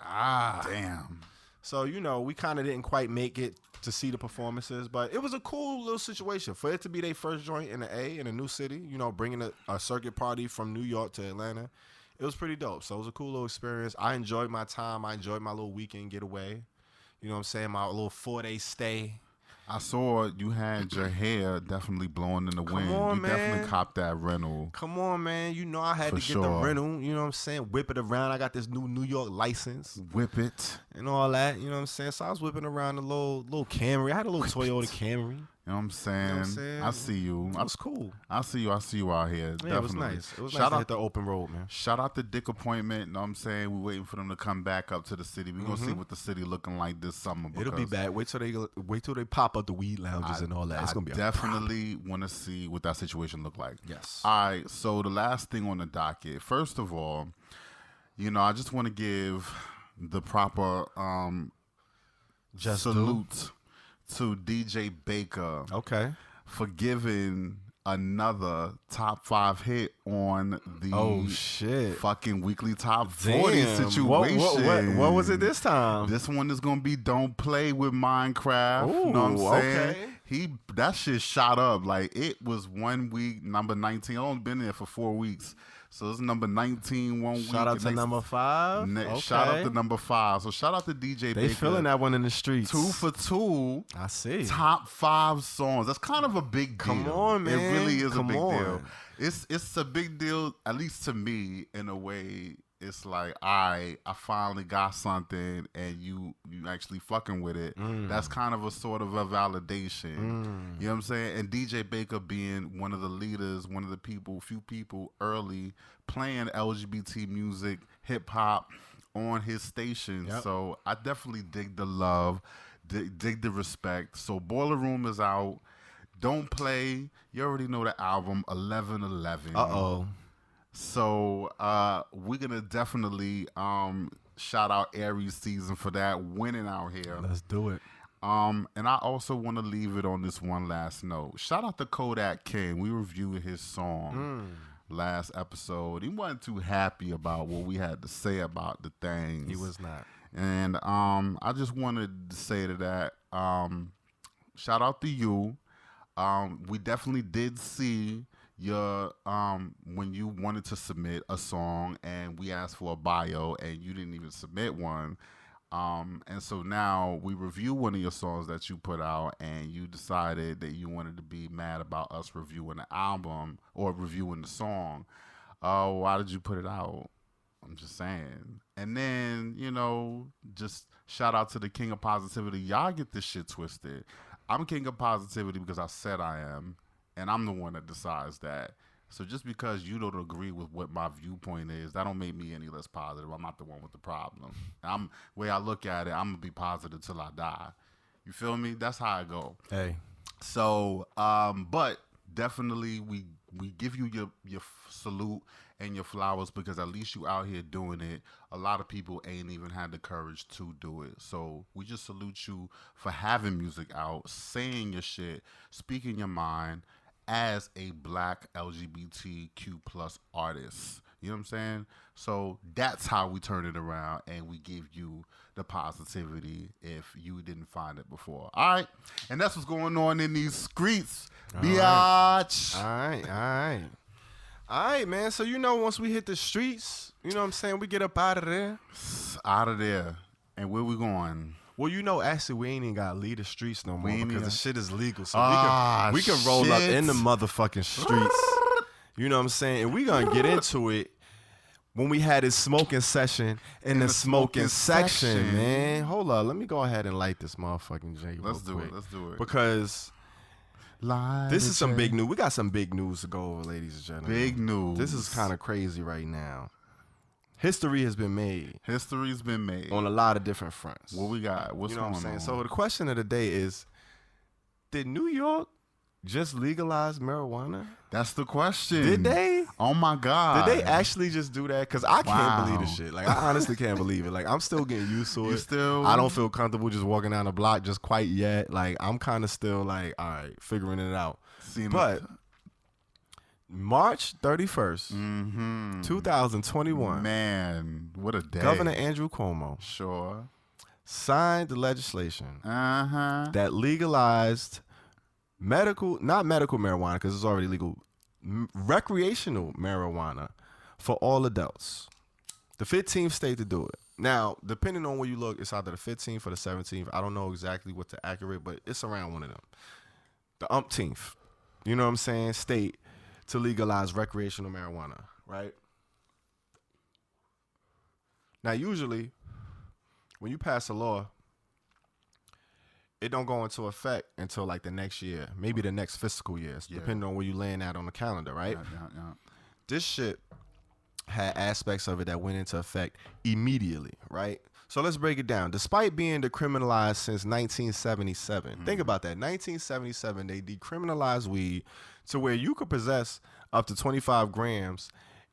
Damn. So, we kind of didn't quite make it to see the performances. But it was a cool little situation. For it to be their first joint in the A, in a new city, bringing a circuit party from New York to Atlanta, it was pretty dope. So it was a cool little experience. I enjoyed my time. I enjoyed my little weekend getaway. You know what I'm saying? My little 4-day stay. I saw you had your hair definitely blowing in the wind. on, You man. definitely copped that rental. Come on, man. I had For to get sure. the rental. You know what I'm saying? Whip it around. I got this New York license Whip it. and all that. You know what I'm saying? So I was whipping around the little Camry. I had a little Toyota Camry. You know what I'm saying? You know what I'm saying? I see you. That was cool. I see you out here. Yeah, it was Definitely. nice. It was nice to hit the open road, man. Shout out to Dick Appointment. You know what I'm saying? We're waiting for them to come back up to the city. We're going to see what the city looking like this summer. It'll be bad. Wait till they pop up the weed lounges and all that. It's going to be definitely want to see what that situation look like. Yes. All right. So the last thing on the docket, first of all, I just want to give the proper salute to DJ Baker. Okay. For giving another top 5 hit on the fucking weekly top 40 situation. What was it this time? This one is gonna be Don't Play with Minecraft. Ooh, you know what I'm saying? Okay. That shit shot up. Like, it was 1 week, number 19. I only been there for 4 weeks. So it's number 19 1 week. Shout out to number 5. Okay. Shout out to number 5. So shout out to DJ Baker. They feeling that one in the streets. 2 for 2. I see. Top 5 songs. That's kind of a big deal. Come on, man. It really is a big deal. It's a big deal, at least to me, in a way. It's like, I finally got something, and you actually fucking with it. That's kind of a sort of a validation. You know what I'm saying? And DJ Baker being one of the leaders, one of the few people early playing LGBT music, hip hop on his station. Yep. So I definitely dig the love, dig the respect. So Boiler Room is out. Don't Play. You already know the album 1111. Uh-oh. So we're gonna definitely shout out Aries season for that winning out here. Let's do it. And I also want to leave it on this one last note. Shout out to Kodak King. We reviewed his song last episode. He wasn't too happy about what we had to say about the things. He was not. And I just wanted to say to that, shout out to you. We definitely did see your when you wanted to submit a song and we asked for a bio and you didn't even submit one. And so now we review one of your songs that you put out, and you decided that you wanted to be mad about us reviewing the album or reviewing the song. Why did you put it out? I'm just saying. And then, just shout out to the King of Positivity. Y'all get this shit twisted. I'm King of Positivity because I said I am, and I'm the one that decides that. So just because you don't agree with what my viewpoint is, that don't make me any less positive. I'm not the one with the problem. Way I look at it, I'm gonna be positive till I die. You feel me? That's how I go. Hey. So, but definitely we give you your salute and your flowers, because at least you out here doing it. A lot of people ain't even had the courage to do it. So we just salute you for having music out, saying your shit, speaking your mind, as a black LGBTQ plus artist. You know what I'm saying? So that's how we turn it around, and we give you the positivity if you didn't find it before. All right? And that's what's going on in these streets, biatch. All right, man. So, once we hit the streets, you know what I'm saying, we get up out of there. Out of there. And where we going? Well, actually, we ain't even got to leave the streets no more because the shit is legal. So we can shit. roll up in the motherfucking streets. You know what I'm saying? And we going to get into it when we had this smoking session in the smoking section, man. Hold up. Let me go ahead and light this motherfucking J. Let's do it. Because this is some big news. We got some big news to go over, ladies and gentlemen. Big news. This is kind of crazy right now. History has been made. History's been made. On a lot of different fronts. What we got? What's going on? So the question of the day is, did New York just legalize marijuana? That's the question. Did they? Oh, my God. Did they actually just do that? Because I can't believe this shit. Like, I honestly can't believe it. Like, I'm still getting used to it. I don't feel comfortable just walking down the block just quite yet. Like, I'm kind of still like, all right, figuring it out. But March 31st, 2021. Man, what a day. Governor Andrew Cuomo signed the legislation that legalized not medical marijuana, because it's already legal, recreational marijuana for all adults. The 15th state to do it. Now, depending on where you look, it's either the 15th or the 17th. I don't know exactly what the accurate, but it's around one of them. The umpteenth, you know what I'm saying, state to legalize recreational marijuana, right? Now, usually, when you pass a law, it don't go into effect until like the next year, maybe the next fiscal year, depending on where you laying out on the calendar, right? Yeah. This shit had aspects of it that went into effect immediately, right? So let's break it down. Despite being decriminalized since 1977, think about that. 1977, they decriminalized weed to where you could possess up to 25 grams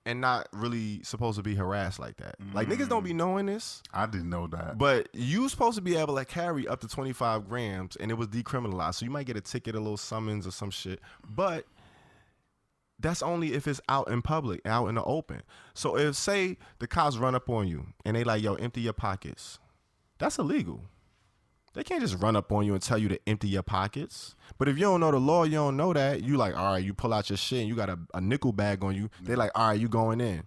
and not really supposed to be harassed like that. Like, niggas don't be knowing this. I didn't know that. But you supposed to be able to carry up to 25 grams, and it was decriminalized. So you might get a ticket, a little summons or some shit. But that's only if it's out in public, out in the open. So if, say, the cops run up on you, and they like, yo, empty your pockets. That's illegal. They can't just run up on you and tell you to empty your pockets. But if you don't know the law, you don't know that, you like, all right, you pull out your shit and you got a nickel bag on you. They like, all right, you going in.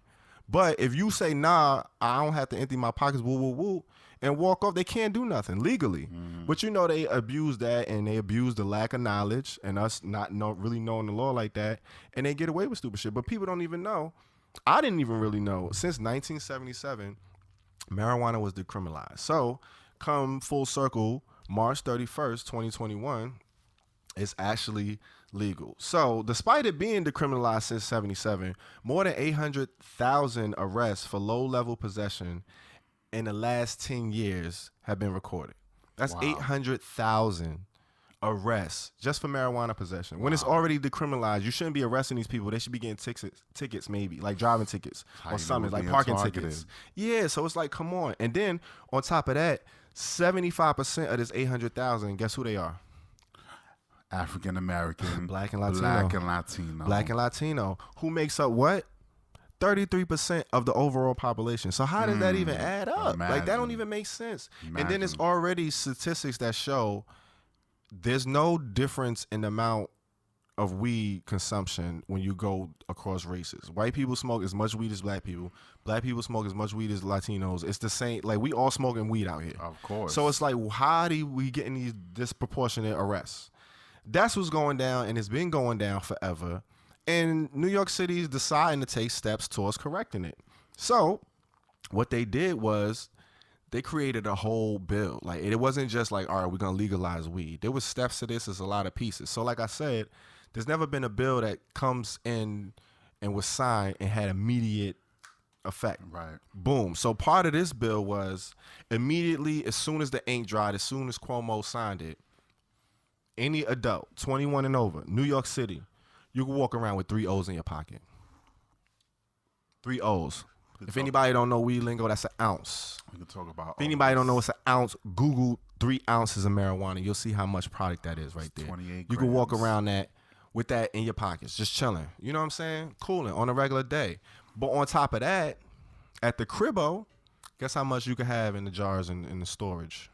But if you say, nah, I don't have to empty my pockets, woo, woo, woo, and walk off, they can't do nothing legally. But you know they abuse that, and they abuse the lack of knowledge and us not really knowing the law like that, and they get away with stupid shit. But people don't even know. I didn't even really know. Since 1977, marijuana was decriminalized. So come full circle, March 31st, 2021, it's actually legal. So despite it being decriminalized since 77, more than 800,000 arrests for low-level possession in the last 10 years have been recorded. That's 800,000 arrests just for marijuana possession. When it's already decriminalized, you shouldn't be arresting these people. They should be getting tickets maybe, like driving tickets or something, like parking tickets. Yeah, so it's like, come on. And then on top of that, 75% of this 800,000, guess who they are? African American, Black and Latino. Black and Latino. Who makes up what? 33% of the overall population. So how does that even add up? Like, that don't even make sense. And then there's already statistics that show there's no difference in the amount of weed consumption when you go across races. White people smoke as much weed as black people. Black people smoke as much weed as Latinos. It's the same. Like, we all smoking weed out here. Of course. So it's like, how do we getting these disproportionate arrests? That's what's going down, and it's been going down forever. And New York City is deciding to take steps towards correcting it. So what they did was they created a whole bill. Like, it wasn't just like, all right, we're going to legalize weed. There was steps to this. There's a lot of pieces. So like I said, there's never been a bill that comes in and was signed and had immediate effect. Right. Boom. So part of this bill was immediately, as soon as the ink dried, as soon as Cuomo signed it, any adult, 21 and over, New York City, you can walk around with 3 O's in your pocket. 3 O's. If anybody don't know weed lingo, that's an ounce. We can talk about. If anybody don't know what's an ounce, Google 3 ounces of marijuana. You'll see how much product that is right there. 28 You can walk around that with that in your pockets, just chilling. You know what I'm saying? Cooling on a regular day. But on top of that, at the cribbo, guess how much you can have in the jars and in the storage?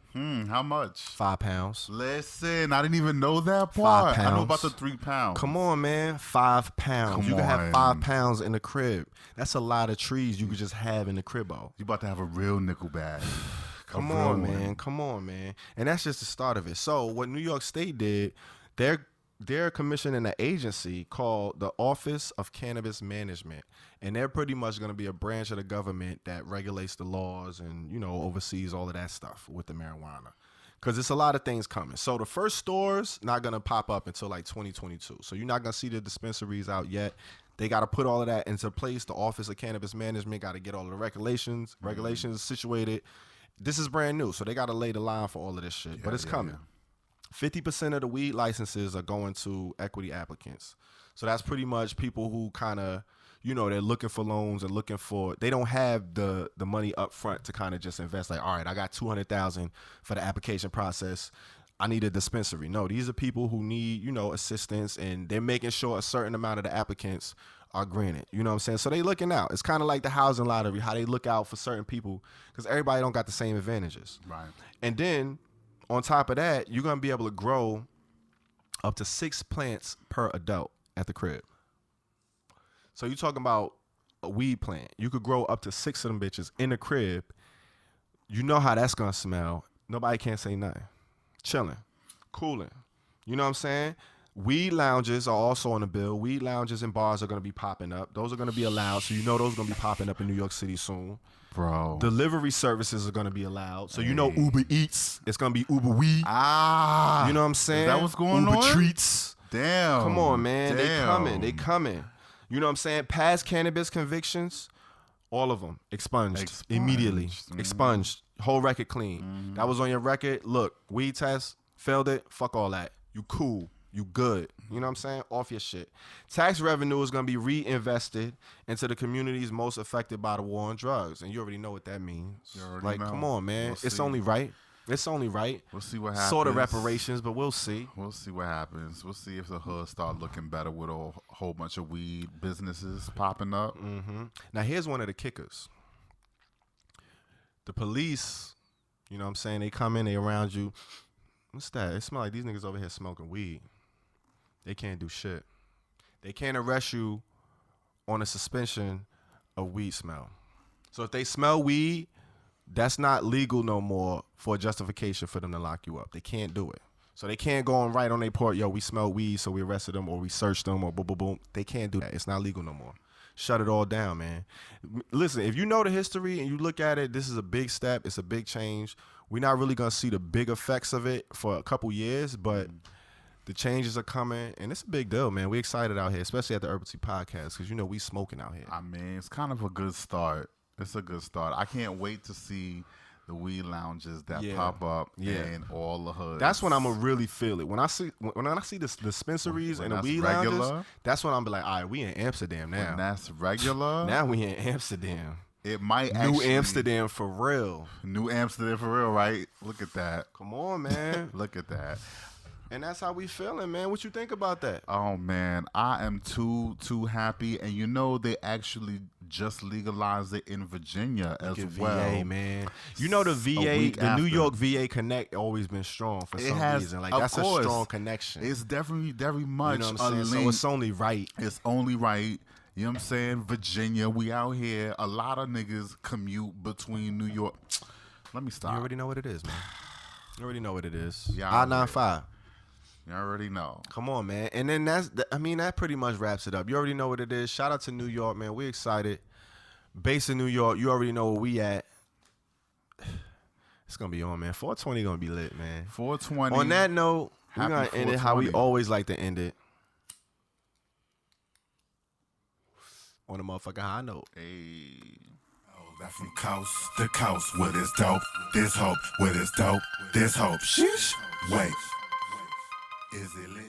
How much? 5 pounds. Listen, I didn't even know that part. 5 pounds. I know about the 3 pounds. Come on, man. 5 pounds. You can have 5 pounds in the crib. That's a lot of trees you could just have in the cribbo. You about to have a real nickel bag. Come on, man. Come on, man. And that's just the start of it. So what New York State did, they're commissioning an agency called the Office of Cannabis Management. And they're pretty much going to be a branch of the government that regulates the laws and, you know, oversees all of that stuff with the marijuana. Because it's a lot of things coming. So the first stores not going to pop up until like 2022. So you're not going to see the dispensaries out yet. They got to put all of that into place. The Office of Cannabis Management got to get all of the regulations situated. This is brand new. So they got to lay the line for all of this shit. But it's coming. 50% of the weed licenses are going to equity applicants. So that's pretty much people who kind of, you know, they're looking for loans and looking for, they don't have the money up front to kind of just invest like, all right, I got $200,000 for the application process. I need a dispensary. No, these are people who need, you know, assistance, and they're making sure a certain amount of the applicants are granted. You know what I'm saying? So they looking out. It's kind of like the housing lottery, how they look out for certain people, because everybody don't got the same advantages. Right. And then on top of that, you're going to be able to grow up to 6 plants per adult at the crib. So you're talking about a weed plant. You could grow up to 6 of them bitches in the crib. You know how that's going to smell. Nobody can't say nothing. Chilling. Cooling. You know what I'm saying? Weed lounges are also on the bill. Weed lounges and bars are going to be popping up. Those are going to be allowed. So you know those are going to be popping up in New York City soon. Bro. Delivery services are going to be allowed. So you know Uber Eats. It's going to be Uber Weed. Ah. You know what I'm saying? Is that what's going Uber on? Treats. Damn. Come on, man. Damn. They coming. You know what I'm saying? Past cannabis convictions, all of them expunged. Immediately. Expunged. Whole record clean. That was on your record. Look, weed test, failed it. Fuck all that. You cool. You good. You know what I'm saying? Off your shit. Tax revenue is going to be reinvested into the communities most affected by the war on drugs. And you already know what that means. Like, come on, man. It's only right. It's only right. We'll see what happens. Sort of reparations, but we'll see. We'll see what happens. We'll see if the hood start looking better with a whole bunch of weed businesses popping up. Now, here's one of the kickers. The police, you know what I'm saying, they come in, they around you. What's that? It smell like these niggas over here smoking weed. They can't do shit. They can't arrest you on a suspension of weed smell. So if they smell weed, that's not legal no more for a justification for them to lock you up. They can't do it. So they can't go and write on their port, yo, we smell weed, so we arrested them or we searched them or boom, boom, boom. They can't do that. It's not legal no more. Shut it all down, man. Listen, if you know the history and you look at it, this is a big step. It's a big change. We're not really going to see the big effects of it for a couple years, but the changes are coming, and it's a big deal, man. We excited out here, especially at the Herbal Tea Podcast, because you know we smoking out here. I mean, it's kind of a good start. It's a good start. I can't wait to see the weed lounges that pop up in all the hoods. That's when I'm gonna really feel it. When I see the dispensaries and the weed lounges, that's when I'm be like, all right, we in Amsterdam now. When that's regular. Now we in Amsterdam. It might New Amsterdam for real. New Amsterdam for real, right? Look at that. Come on, man. Look at that. And that's how we feeling, man. What you think about that? Oh, man. I am too happy. And you know, they actually just legalized it in Virginia as well. VA, man. You know the VA, the New York VA Connect always been strong for some reason. Like, that's a strong connection. It's definitely very much you know what I'm saying? So it's only right. It's only right. You know what I'm saying? Virginia, we out here. A lot of niggas commute between New York. Let me stop. You already know what it is, man. You already know what it is. Yeah, I-95. You already know. Come on, man. And then that pretty much wraps it up. You already know what it is. Shout out to New York, man. We excited. Base in New York. You already know where we at. It's going to be on, man. 420 going to be lit, man. 420. On that note, we're going to end it how we always like to end it. On a motherfucking high note. Hey. That from coast to coast with this dope, this hope, with this dope, this hope. Sheesh. Wait. Is it lit?